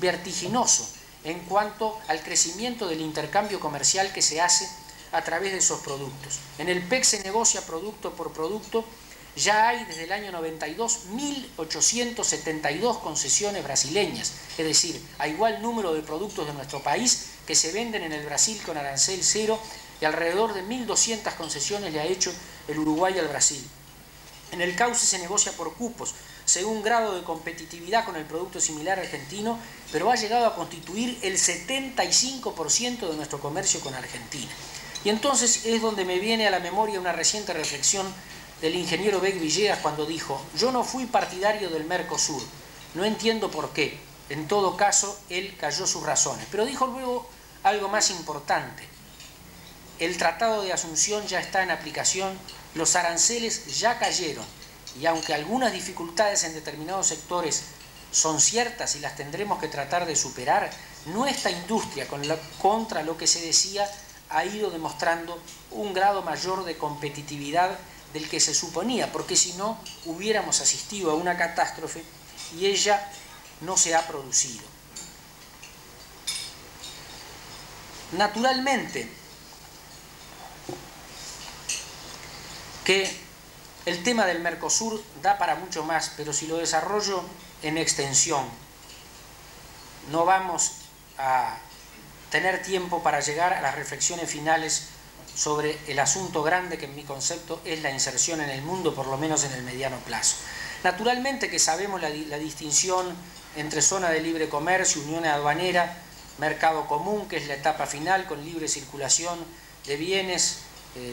vertiginoso en cuanto al crecimiento del intercambio comercial que se hace a través de esos productos. En el PEC se negocia producto por producto, ya hay desde el año 92 1.872 concesiones brasileñas, es decir, a igual número de productos de nuestro país que se venden en el Brasil con arancel 0 y alrededor de 1.200 concesiones le ha hecho el Uruguay al Brasil. En el CAUCE se negocia por cupos, según grado de competitividad con el producto similar argentino, pero ha llegado a constituir el 75% de nuestro comercio con Argentina. Y entonces es donde me viene a la memoria una reciente reflexión del ingeniero Beck Villegas cuando dijo: yo no fui partidario del Mercosur, no entiendo por qué, en todo caso él cayó sus razones, pero dijo luego algo más importante: el Tratado de Asunción ya está en aplicación, los aranceles ya cayeron, y aunque algunas dificultades en determinados sectores son ciertas y las tendremos que tratar de superar, nuestra industria, contra lo que se decía, ha ido demostrando un grado mayor de competitividad del que se suponía, porque si no hubiéramos asistido a una catástrofe y ella no se ha producido. Naturalmente que el tema del Mercosur da para mucho más, pero si lo desarrollo en extensión, no vamos a tener tiempo para llegar a las reflexiones finales sobre el asunto grande que en mi concepto es la inserción en el mundo, por lo menos en el mediano plazo. Naturalmente que sabemos la distinción entre zona de libre comercio, unión aduanera, mercado común, que es la etapa final con libre circulación de bienes,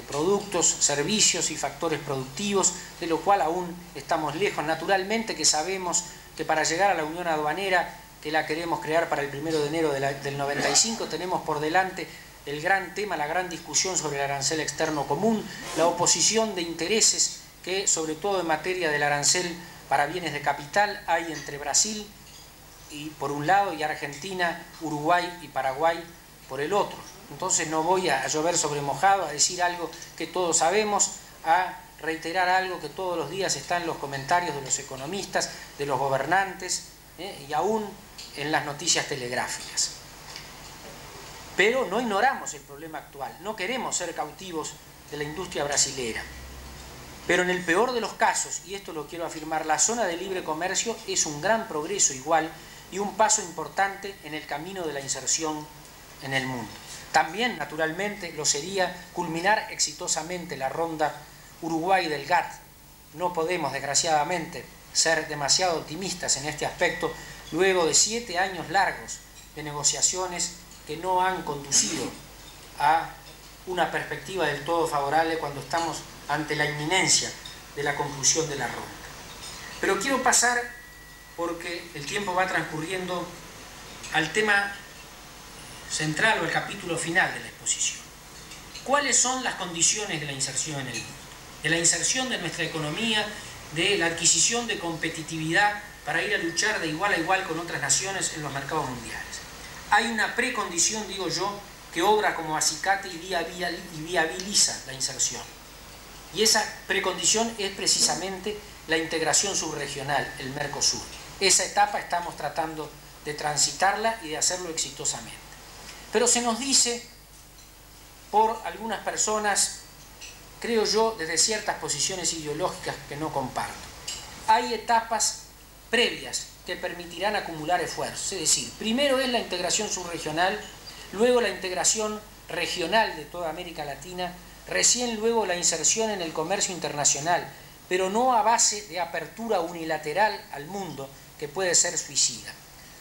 productos, servicios y factores productivos, de lo cual aún estamos lejos. Naturalmente que sabemos que para llegar a la unión aduanera, que la queremos crear para el 1 de enero del 95, tenemos por delante el gran tema, la gran discusión sobre el arancel externo común, la oposición de intereses que, sobre todo en materia del arancel para bienes de capital, hay entre Brasil y por un lado y Argentina, Uruguay y Paraguay por el otro. Entonces no voy a llover sobre mojado, a decir algo que todos sabemos, a reiterar algo que todos los días está en los comentarios de los economistas, de los gobernantes y aún en las noticias telegráficas. Pero no ignoramos el problema actual, no queremos ser cautivos de la industria brasilera. Pero en el peor de los casos, y esto lo quiero afirmar, la zona de libre comercio es un gran progreso igual y un paso importante en el camino de la inserción en el mundo. También, naturalmente, lo sería culminar exitosamente la ronda Uruguay del GATT. No podemos, desgraciadamente, ser demasiado optimistas en este aspecto, luego de 7 años largos de negociaciones que no han conducido a una perspectiva del todo favorable cuando estamos ante la inminencia de la conclusión de la ronda. Pero quiero pasar, porque el tiempo va transcurriendo, al tema central o el capítulo final de la exposición. ¿Cuáles son las condiciones de la inserción en el mundo? De la inserción de nuestra economía, de la adquisición de competitividad para ir a luchar de igual a igual con otras naciones en los mercados mundiales. Hay una precondición, digo yo, que obra como acicate y viabiliza la inserción. Y esa precondición es precisamente la integración subregional, el Mercosur. Esa etapa estamos tratando de transitarla y de hacerlo exitosamente. Pero se nos dice por algunas personas, creo yo, desde ciertas posiciones ideológicas que no comparto. Hay etapas previas que permitirán acumular esfuerzos. Es decir, primero es la integración subregional, luego la integración regional de toda América Latina, recién luego la inserción en el comercio internacional, pero no a base de apertura unilateral al mundo, que puede ser suicida.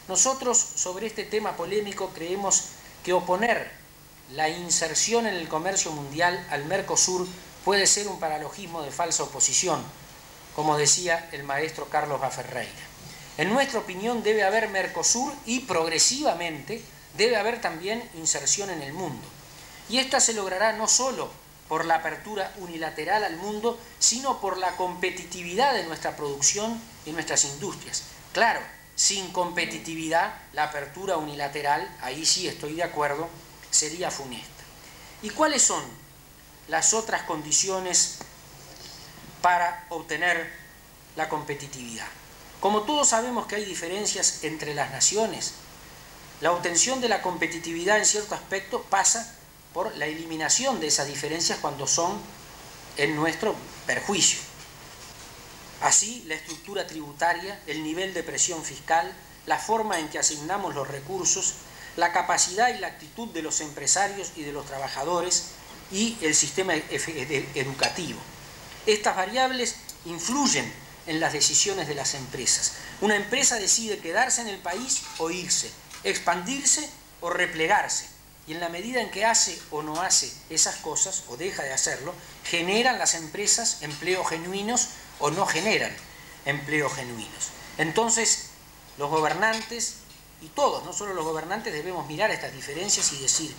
Nosotros, sobre este tema polémico, creemos que oponer la inserción en el comercio mundial al Mercosur puede ser un paralogismo de falsa oposición, como decía el maestro Carlos Baferreira. En nuestra opinión debe haber Mercosur y progresivamente debe haber también inserción en el mundo. Y esta se logrará no solo por la apertura unilateral al mundo, sino por la competitividad de nuestra producción y nuestras industrias. Claro, sin competitividad, la apertura unilateral, ahí sí estoy de acuerdo, sería funesta. ¿Y cuáles son las otras condiciones para obtener la competitividad? Como todos sabemos que hay diferencias entre las naciones, la obtención de la competitividad en cierto aspecto pasa por la eliminación de esas diferencias cuando son en nuestro perjuicio. Así, la estructura tributaria, el nivel de presión fiscal, la forma en que asignamos los recursos, la capacidad y la actitud de los empresarios y de los trabajadores y el sistema educativo. Estas variables influyen en las decisiones de las empresas. Una empresa decide quedarse en el país o irse, expandirse o replegarse. Y en la medida en que hace o no hace esas cosas, o deja de hacerlo, generan las empresas empleos genuinos o no generan empleos genuinos. Entonces, los gobernantes, y todos, no solo los gobernantes, debemos mirar estas diferencias y decir,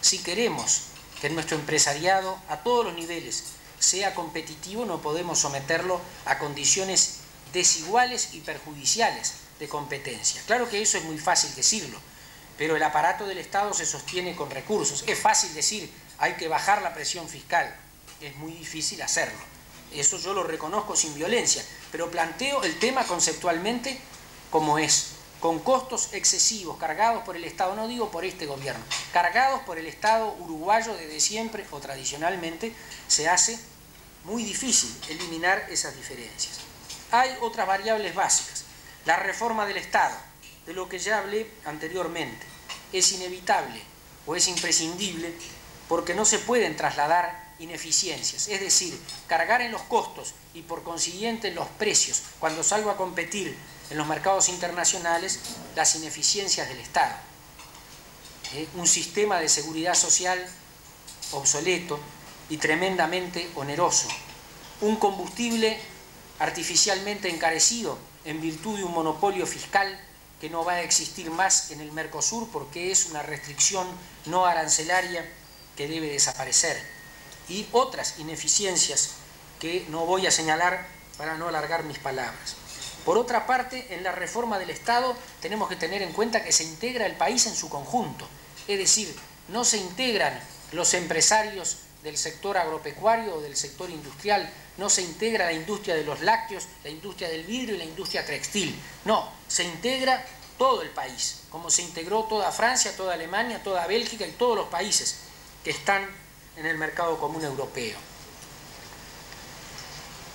si queremos que nuestro empresariado a todos los niveles sea competitivo, no podemos someterlo a condiciones desiguales y perjudiciales de competencia. Claro que eso es muy fácil decirlo, pero el aparato del Estado se sostiene con recursos. Es fácil decir, hay que bajar la presión fiscal, es muy difícil hacerlo. Eso yo lo reconozco sin violencia, pero planteo el tema conceptualmente como es, con costos excesivos cargados por el Estado, no digo por este gobierno, cargados por el Estado uruguayo desde siempre o tradicionalmente, se hace muy difícil eliminar esas diferencias. Hay otras variables básicas. La reforma del Estado, de lo que ya hablé anteriormente, es inevitable o es imprescindible porque no se pueden trasladar ineficiencias, es decir, cargar en los costos y por consiguiente en los precios cuando salgo a competir en los mercados internacionales las ineficiencias del Estado. Un sistema de seguridad social obsoleto y tremendamente oneroso, un combustible artificialmente encarecido en virtud de un monopolio fiscal que no va a existir más en el Mercosur porque es una restricción no arancelaria que debe desaparecer, y otras ineficiencias que no voy a señalar para no alargar mis palabras. Por otra parte, en la reforma del Estado tenemos que tener en cuenta que se integra el país en su conjunto, es decir, no se integran los empresarios del sector agropecuario o del sector industrial, no se integra la industria de los lácteos, la industria del vidrio y la industria textil, no, se integra todo el país, como se integró toda Francia, toda Alemania, toda Bélgica y todos los países que están en el mercado común europeo.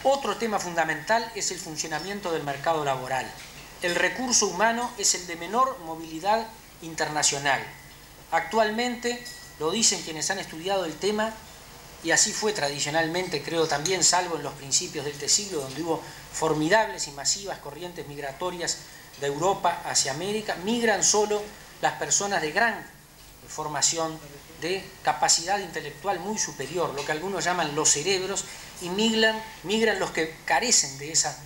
Otro tema fundamental es el funcionamiento del mercado laboral. El recurso humano es el de menor movilidad internacional. Actualmente, lo dicen quienes han estudiado el tema, y así fue tradicionalmente, creo también, salvo en los principios del siglo, donde hubo formidables y masivas corrientes migratorias de Europa hacia América, migran solo las personas de gran formación, de capacidad intelectual muy superior, lo que algunos llaman los cerebros, y migran los que carecen de esas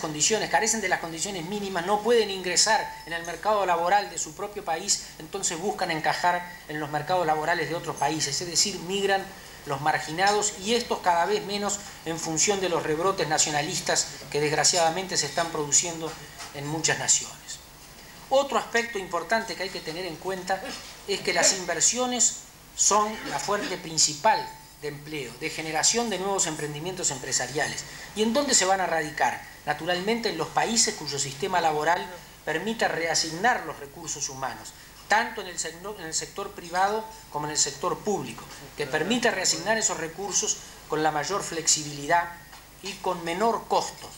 condiciones, carecen de las condiciones mínimas, no pueden ingresar en el mercado laboral de su propio país, entonces buscan encajar en los mercados laborales de otros países, es decir, migran los marginados, y estos cada vez menos en función de los rebrotes nacionalistas que desgraciadamente se están produciendo en muchas naciones. Otro aspecto importante que hay que tener en cuenta es que las inversiones son la fuente principal de empleo, de generación de nuevos emprendimientos empresariales. ¿Y en dónde se van a radicar? Naturalmente en los países cuyo sistema laboral permita reasignar los recursos humanos, tanto en el sector privado como en el sector público, que permita reasignar esos recursos con la mayor flexibilidad y con menor costo.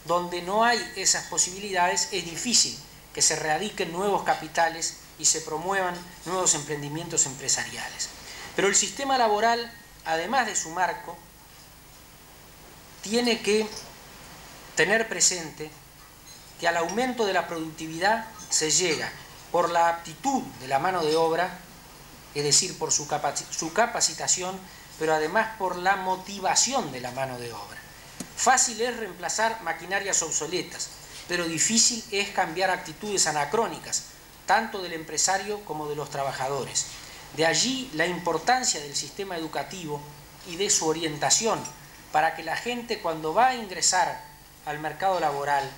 Donde no hay esas posibilidades es difícil que se radiquen nuevos capitales y se promuevan nuevos emprendimientos empresariales. Pero el sistema laboral, además de su marco, tiene que tener presente que al aumento de la productividad se llega por la aptitud de la mano de obra, es decir, por su capacitación, pero además por la motivación de la mano de obra. Fácil es reemplazar maquinarias obsoletas, pero difícil es cambiar actitudes anacrónicas, tanto del empresario como de los trabajadores. De allí la importancia del sistema educativo y de su orientación, para que la gente, cuando va a ingresar al mercado laboral,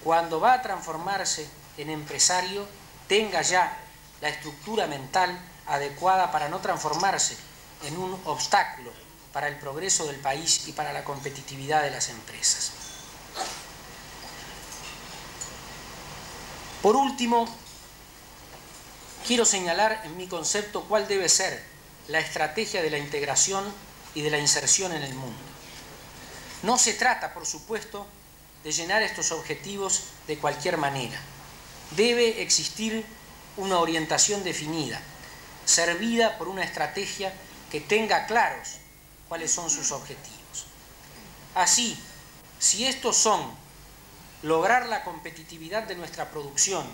cuando va a transformarse en empresario, tenga ya la estructura mental adecuada para no transformarse en un obstáculo para el progreso del país y para la competitividad de las empresas. Por último, quiero señalar en mi concepto cuál debe ser la estrategia de la integración y de la inserción en el mundo. No se trata, por supuesto, de llenar estos objetivos de cualquier manera. Debe existir una orientación definida, servida por una estrategia que tenga claros cuáles son sus objetivos. Así, si estos son lograr la competitividad de nuestra producción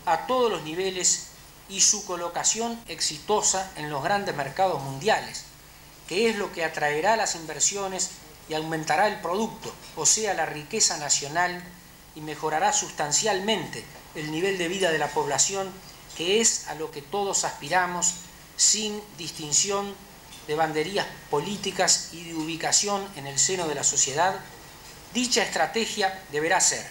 a todos los niveles y su colocación exitosa en los grandes mercados mundiales, que es lo que atraerá las inversiones y aumentará el producto, o sea, la riqueza nacional, y mejorará sustancialmente el nivel de vida de la población, que es a lo que todos aspiramos, sin distinción de banderías políticas y de ubicación en el seno de la sociedad. Dicha estrategia deberá ser,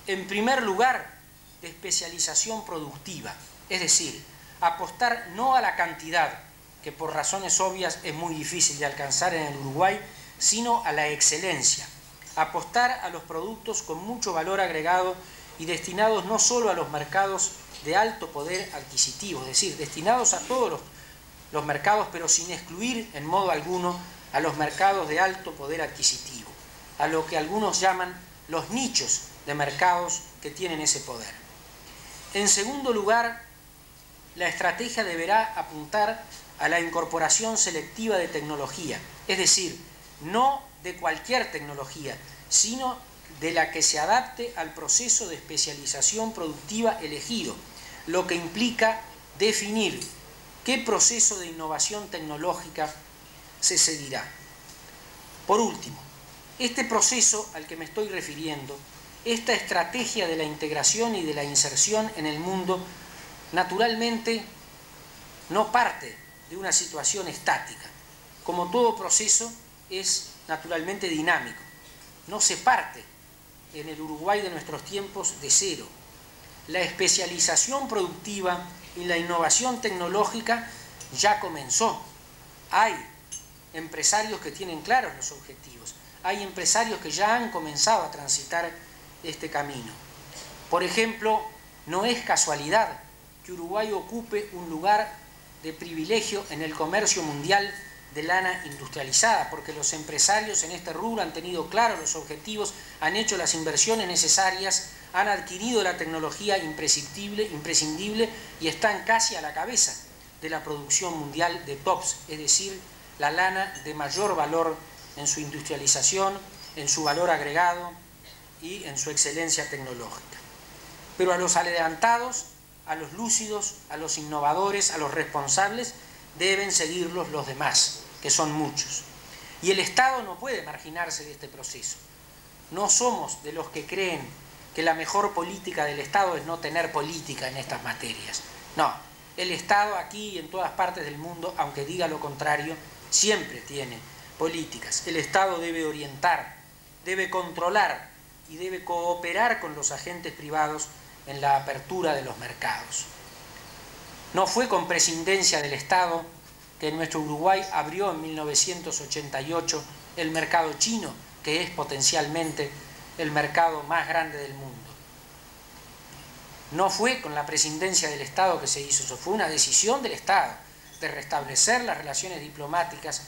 en primer lugar, de especialización productiva, es decir, apostar no a la cantidad, que por razones obvias es muy difícil de alcanzar en el Uruguay, sino a la excelencia, apostar a los productos con mucho valor agregado y destinados no solo a los mercados de alto poder adquisitivo, es decir, destinados a todos los mercados, pero sin excluir en modo alguno a los mercados de alto poder adquisitivo, a lo que algunos llaman los nichos de mercados que tienen ese poder. En segundo lugar, la estrategia deberá apuntar a la incorporación selectiva de tecnología, es decir, no de cualquier tecnología, sino de la que se adapte al proceso de especialización productiva elegido, lo que implica definir qué proceso de innovación tecnológica se seguirá. Por último, este proceso al que me estoy refiriendo esta estrategia de la integración y de la inserción en el mundo naturalmente no parte de una situación estática. Como todo proceso es naturalmente dinámico. No se parte en el Uruguay de nuestros tiempos de cero. La especialización productiva y la innovación tecnológica ya comenzó. Hay empresarios que tienen claros los objetivos. Hay empresarios que ya han comenzado a transitar este camino. Por ejemplo, no es casualidad que Uruguay ocupe un lugar de privilegio en el comercio mundial de lana industrializada, porque los empresarios en este rubro han tenido claros los objetivos, han hecho las inversiones necesarias, han adquirido la tecnología imprescindible y están casi a la cabeza de la producción mundial de tops, es decir, la lana de mayor valor en su industrialización, en su valor agregado y en su excelencia tecnológica. Pero a los adelantados, a los lúcidos, a los innovadores, a los responsables, deben seguirlos los demás, que son muchos. Y el Estado no puede marginarse de este proceso. No somos de los que creen que la mejor política del Estado es no tener política en estas materias. No, el Estado aquí y en todas partes del mundo, aunque diga lo contrario, siempre tiene políticas. El Estado debe orientar, debe controlar y debe cooperar con los agentes privados en la apertura de los mercados. No fue con prescindencia del Estado que nuestro Uruguay abrió en 1988 el mercado chino, que es potencialmente el mercado más grande del mundo. No fue con la prescindencia del Estado que se hizo eso, fue una decisión del Estado de restablecer las relaciones diplomáticas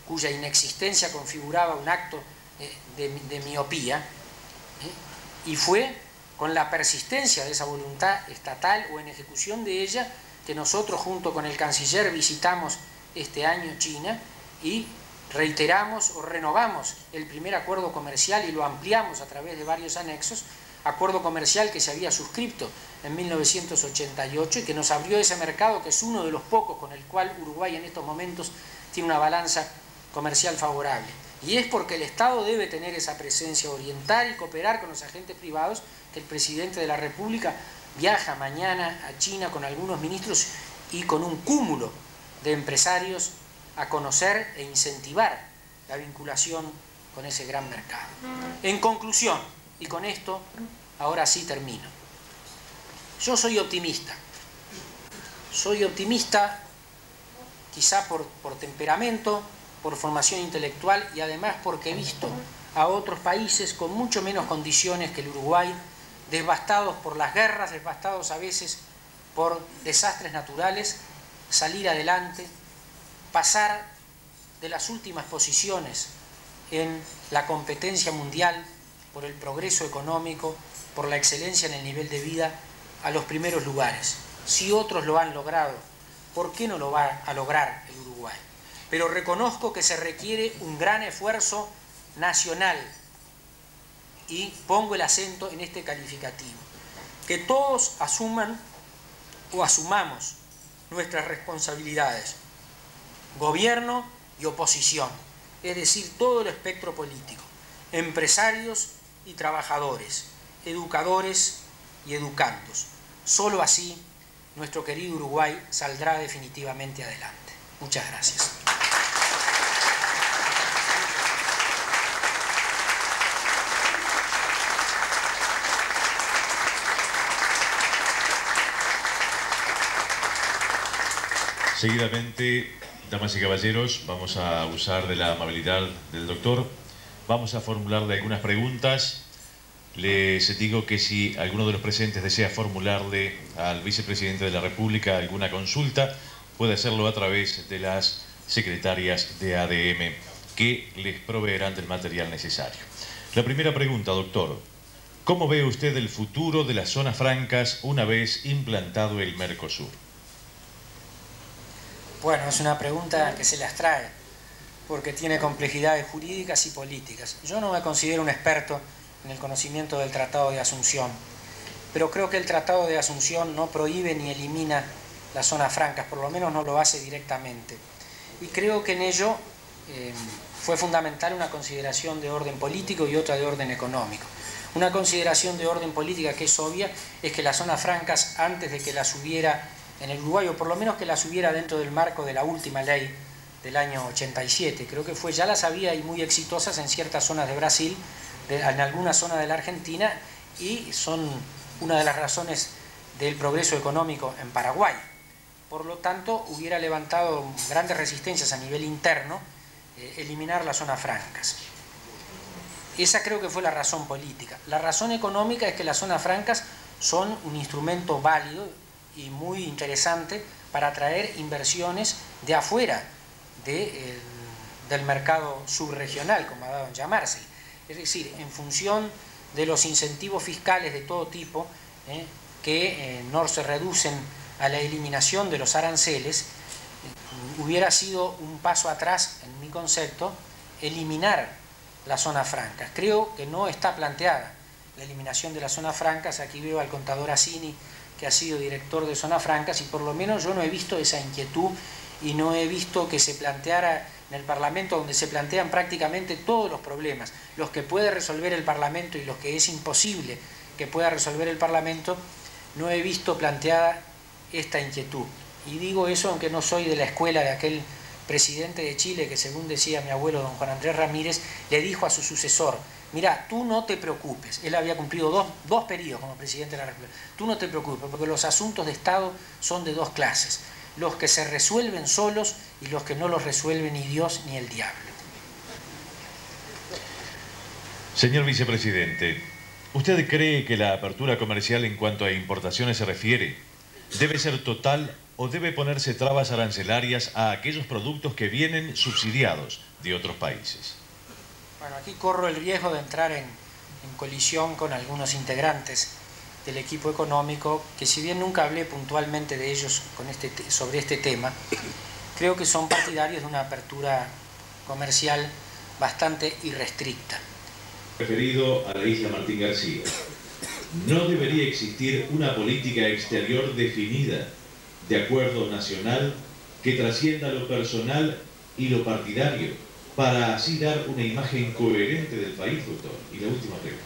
cuya inexistencia configuraba un acto de miopía, y fue con la persistencia de esa voluntad estatal o en ejecución de ella que nosotros junto con el canciller visitamos este año China y reiteramos o renovamos el primer acuerdo comercial y lo ampliamos a través de varios anexos, acuerdo comercial que se había suscrito en 1988 y que nos abrió ese mercado que es uno de los pocos con el cual Uruguay en estos momentos tiene una balanza comercial favorable. Y es porque el Estado debe tener esa presencia, orientar y cooperar con los agentes privados, que el presidente de la República viaja mañana a China con algunos ministros y con un cúmulo de empresarios a conocer e incentivar la vinculación con ese gran mercado. En conclusión, y con esto ahora sí termino, yo soy optimista quizá por temperamento, por formación intelectual y además porque he visto a otros países con mucho menos condiciones que el Uruguay, devastados por las guerras, devastados a veces por desastres naturales, salir adelante, pasar de las últimas posiciones en la competencia mundial por el progreso económico, por la excelencia en el nivel de vida, a los primeros lugares. Si otros lo han logrado, ¿por qué no lo va a lograr el Uruguay? Pero reconozco que se requiere un gran esfuerzo nacional y pongo el acento en este calificativo. Que todos asuman o asumamos nuestras responsabilidades, gobierno y oposición, es decir, todo el espectro político, empresarios y trabajadores, educadores y educandos. Solo así nuestro querido Uruguay saldrá definitivamente adelante. Muchas gracias. Seguidamente, damas y caballeros, vamos a usar de la amabilidad del doctor. Vamos a formularle algunas preguntas. Les digo que si alguno de los presentes desea formularle al vicepresidente de la República alguna consulta, puede hacerlo a través de las secretarias de ADM, que les proveerán del material necesario. La primera pregunta, doctor. ¿Cómo ve usted el futuro de las zonas francas una vez implantado el Mercosur? Bueno, es una pregunta que se las trae, porque tiene complejidades jurídicas y políticas. Yo no me considero un experto en el conocimiento del Tratado de Asunción, pero creo que el Tratado de Asunción no prohíbe ni elimina las zonas francas, por lo menos no lo hace directamente. Y creo que en ello fue fundamental una consideración de orden político y otra de orden económico. Una consideración de orden política que es obvia es que las zonas francas, antes de que las hubiera en el Uruguay, o por lo menos que las hubiera dentro del marco de la última ley del año 87, creo que fue, ya las había y muy exitosas en ciertas zonas de Brasil, en algunas zonas de la Argentina, y son una de las razones del progreso económico en Paraguay. Por lo tanto, hubiera levantado grandes resistencias a nivel interno eliminar las zonas francas. Esa creo que fue la razón política. La razón económica es que las zonas francas son un instrumento válido y muy interesante para atraer inversiones de afuera del mercado subregional, como ha dado en llamarse. Es decir, en función de los incentivos fiscales de todo tipo, que no se reducen a la eliminación de los aranceles, hubiera sido un paso atrás, en mi concepto, eliminar las zonas francas. Creo que no está planteada la eliminación de las zonas francas. Aquí veo al contador Assini, que ha sido director de zonas francas, y por lo menos yo no he visto esa inquietud y no he visto que se planteara en el Parlamento, donde se plantean prácticamente todos los problemas, los que puede resolver el Parlamento y los que es imposible que pueda resolver el Parlamento. No he visto planteada esta inquietud. Y digo eso aunque no soy de la escuela de aquel presidente de Chile que, según decía mi abuelo don Juan Andrés Ramírez, le dijo a su sucesor: mira, tú no te preocupes. Él había cumplido dos periodos como presidente de la República. Tú no te preocupes, porque los asuntos de Estado son de dos clases: los que se resuelven solos y los que no los resuelven ni Dios ni el diablo. Señor vicepresidente, ¿usted cree que la apertura comercial en cuanto a importaciones se refiere debe ser total o debe ponerse trabas arancelarias a aquellos productos que vienen subsidiados de otros países? Bueno, aquí corro el riesgo de entrar en colisión con algunos integrantes del equipo económico, que si bien nunca hablé puntualmente de ellos sobre este tema, creo que son partidarios de una apertura comercial bastante irrestricta. Referido a la isla Martín García, ¿no debería existir una política exterior definida de acuerdo nacional que trascienda lo personal y lo partidario, para así dar una imagen coherente del país, doctor? Y la última pregunta.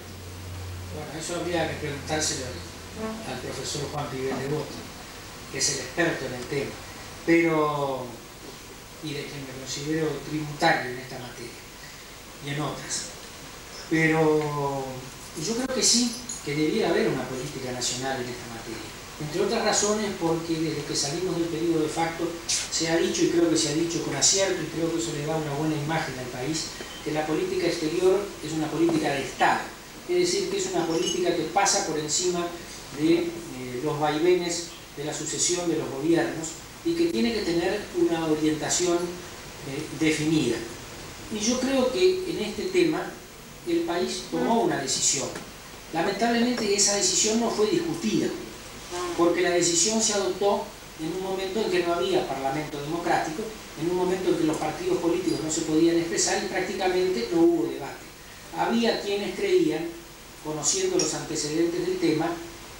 Bueno, eso habría que preguntárselo al profesor Juan Pibel de Bota, que es el experto en el tema, y de quien me considero tributario en esta materia y en otras. Pero yo creo que sí, que debiera haber una política nacional en esta materia. Entre otras razones porque desde que salimos del periodo de facto se ha dicho, y creo que se ha dicho con acierto, y creo que eso le da una buena imagen al país, que la política exterior es una política de Estado. Es decir, que es una política que pasa por encima de los vaivenes de la sucesión de los gobiernos y que tiene que tener una orientación definida. Y yo creo que en este tema el país tomó una decisión. Lamentablemente esa decisión no fue discutida, porque la decisión se adoptó en un momento en que no había parlamento democrático, en un momento en que los partidos políticos no se podían expresar y prácticamente no hubo debate. Había quienes creían, conociendo los antecedentes del tema,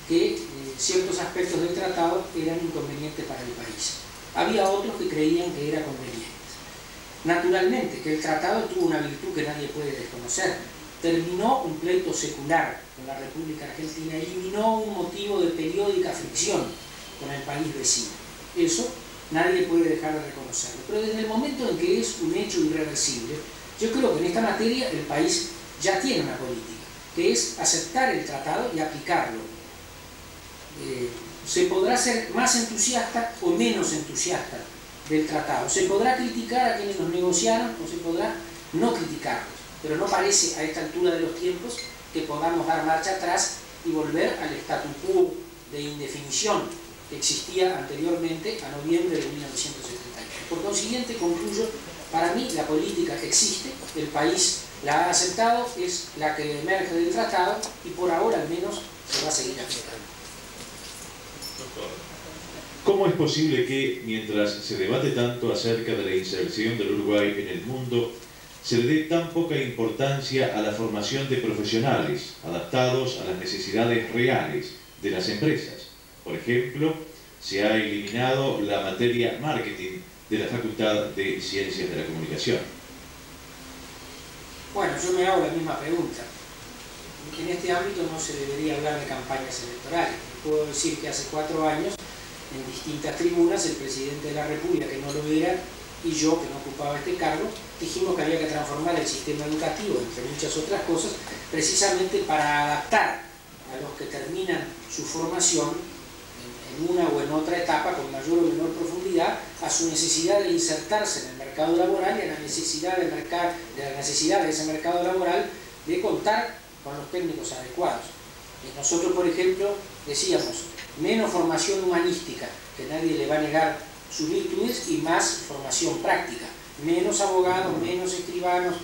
que ciertos aspectos del tratado eran inconvenientes para el país. Había otros que creían que era conveniente. Naturalmente, que el tratado tuvo una virtud que nadie puede desconocer. Terminó un pleito secular con la República Argentina, eliminó un motivo de periódica fricción con el país vecino. Eso nadie puede dejar de reconocerlo. Pero desde el momento en que es un hecho irreversible, yo creo que en esta materia el país ya tiene una política, que es aceptar el tratado y aplicarlo. Se podrá ser más entusiasta o menos entusiasta del tratado. Se podrá criticar a quienes los negociaron o se podrá no criticarlos. Pero no parece a esta altura de los tiempos que podamos dar marcha atrás y volver al statu quo de indefinición que existía anteriormente a noviembre de 1978. Por consiguiente, concluyo, para mí la política existe, el país la ha aceptado, es la que emerge del tratado y por ahora al menos se va a seguir aplicando. ¿Cómo es posible que, mientras se debate tanto acerca de la inserción del Uruguay en el mundo, se le dé tan poca importancia a la formación de profesionales adaptados a las necesidades reales de las empresas? Por ejemplo, se ha eliminado la materia marketing de la Facultad de Ciencias de la Comunicación. Bueno, yo me hago la misma pregunta. en este ámbito no se debería hablar de campañas electorales. Puedo decir que hace 4 años, en distintas tribunas, el presidente de la República, que no lo era, y yo, que no ocupaba este cargo, dijimos que había que transformar el sistema educativo, entre muchas otras cosas, precisamente para adaptar a los que terminan su formación en una o en otra etapa, con mayor o menor profundidad, a su necesidad de insertarse en el mercado laboral y a la necesidad de ese mercado laboral de contar con los técnicos adecuados. Nosotros, por ejemplo, decíamos, menos formación humanística, que nadie le va a negar sus virtudes, y más formación práctica. Menos abogados, menos escribanos,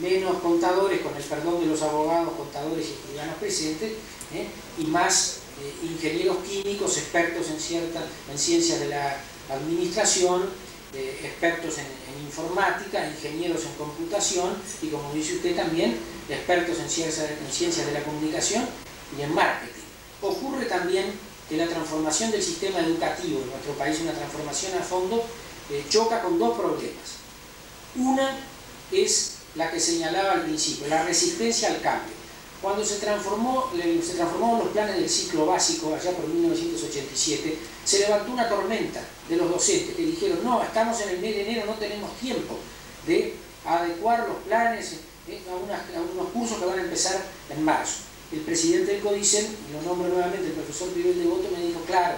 menos contadores, con el perdón de los abogados, contadores y escribanos presentes, y más ingenieros químicos, expertos en ciencias de la administración, expertos en informática, ingenieros en computación y, como dice usted también, expertos en ciencias de la comunicación y en marketing. Ocurre también que la transformación del sistema educativo en nuestro país, una transformación a fondo, choca con 2 problemas. Una es la que señalaba al principio, la resistencia al cambio. Cuando se transformaron los planes del ciclo básico, allá por 1987, se levantó una tormenta de los docentes que dijeron: no, estamos en el mes de enero, no tenemos tiempo de adecuar los planes a unos cursos que van a empezar en marzo. El presidente del CODICEN, y lo nombro nuevamente, el profesor Pibel Devoto, me dijo: claro,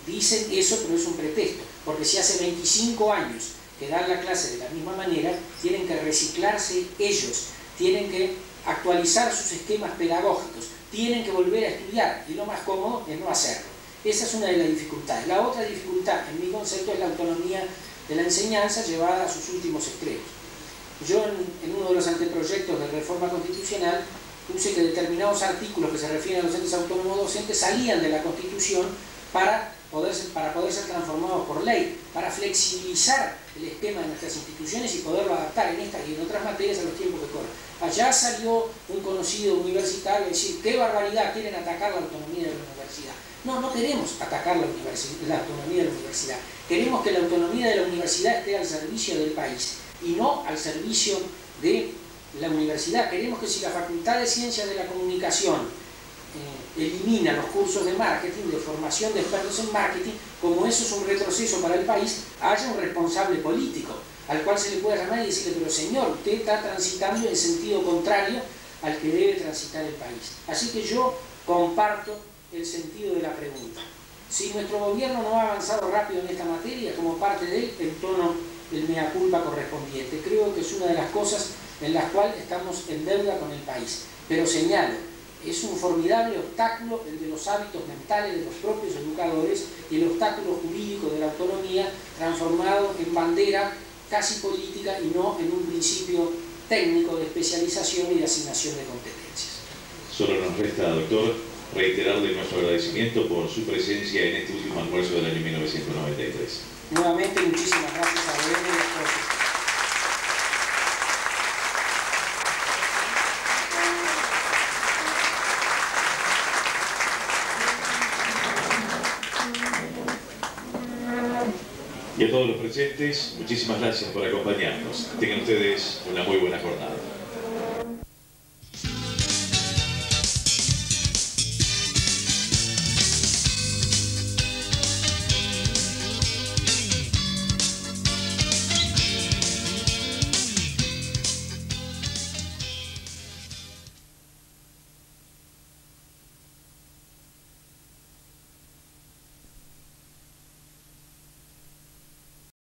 dicen eso, pero es un pretexto, porque si hace 25 años que dan la clase de la misma manera, tienen que reciclarse ellos, tienen que actualizar sus esquemas pedagógicos, tienen que volver a estudiar, y lo más cómodo es no hacerlo. Esa es una de las dificultades. La otra dificultad, en mi concepto, es la autonomía de la enseñanza llevada a sus últimos extremos. Yo, en uno de los anteproyectos de reforma constitucional, puse que determinados artículos que se refieren a los entes autónomos docentes salían de la Constitución para poder ser transformados por ley, para flexibilizar el esquema de nuestras instituciones y poderlo adaptar en estas y en otras materias a los tiempos que corren. Allá salió un conocido universitario a decir: qué barbaridad, quieren atacar la autonomía de la universidad. No, no queremos atacar la autonomía de la universidad. Queremos que la autonomía de la universidad esté al servicio del país y no al servicio de la universidad. Queremos que, si la Facultad de Ciencias de la Comunicación elimina los cursos de marketing, de formación de expertos en marketing, como eso es un retroceso para el país, haya un responsable político al cual se le pueda llamar y decirle: pero señor, usted está transitando en sentido contrario al que debe transitar el país. Así que yo comparto el sentido de la pregunta. Si nuestro gobierno no ha avanzado rápido en esta materia, como parte de él, entono el mea culpa correspondiente. Creo que es una de las cosas en las cuales estamos en deuda con el país. Pero señalo, es un formidable obstáculo el de los hábitos mentales de los propios educadores y el obstáculo jurídico de la autonomía, transformado en bandera casi política y no en un principio técnico de especialización y de asignación de competencias. Solo nos resta, doctor, reiterarle nuestro agradecimiento por su presencia en este último almuerzo del año 1993. Nuevamente, muchísimas gracias a Belén y a todos. Y a todos los presentes, muchísimas gracias por acompañarnos. Tengan ustedes una muy buena jornada.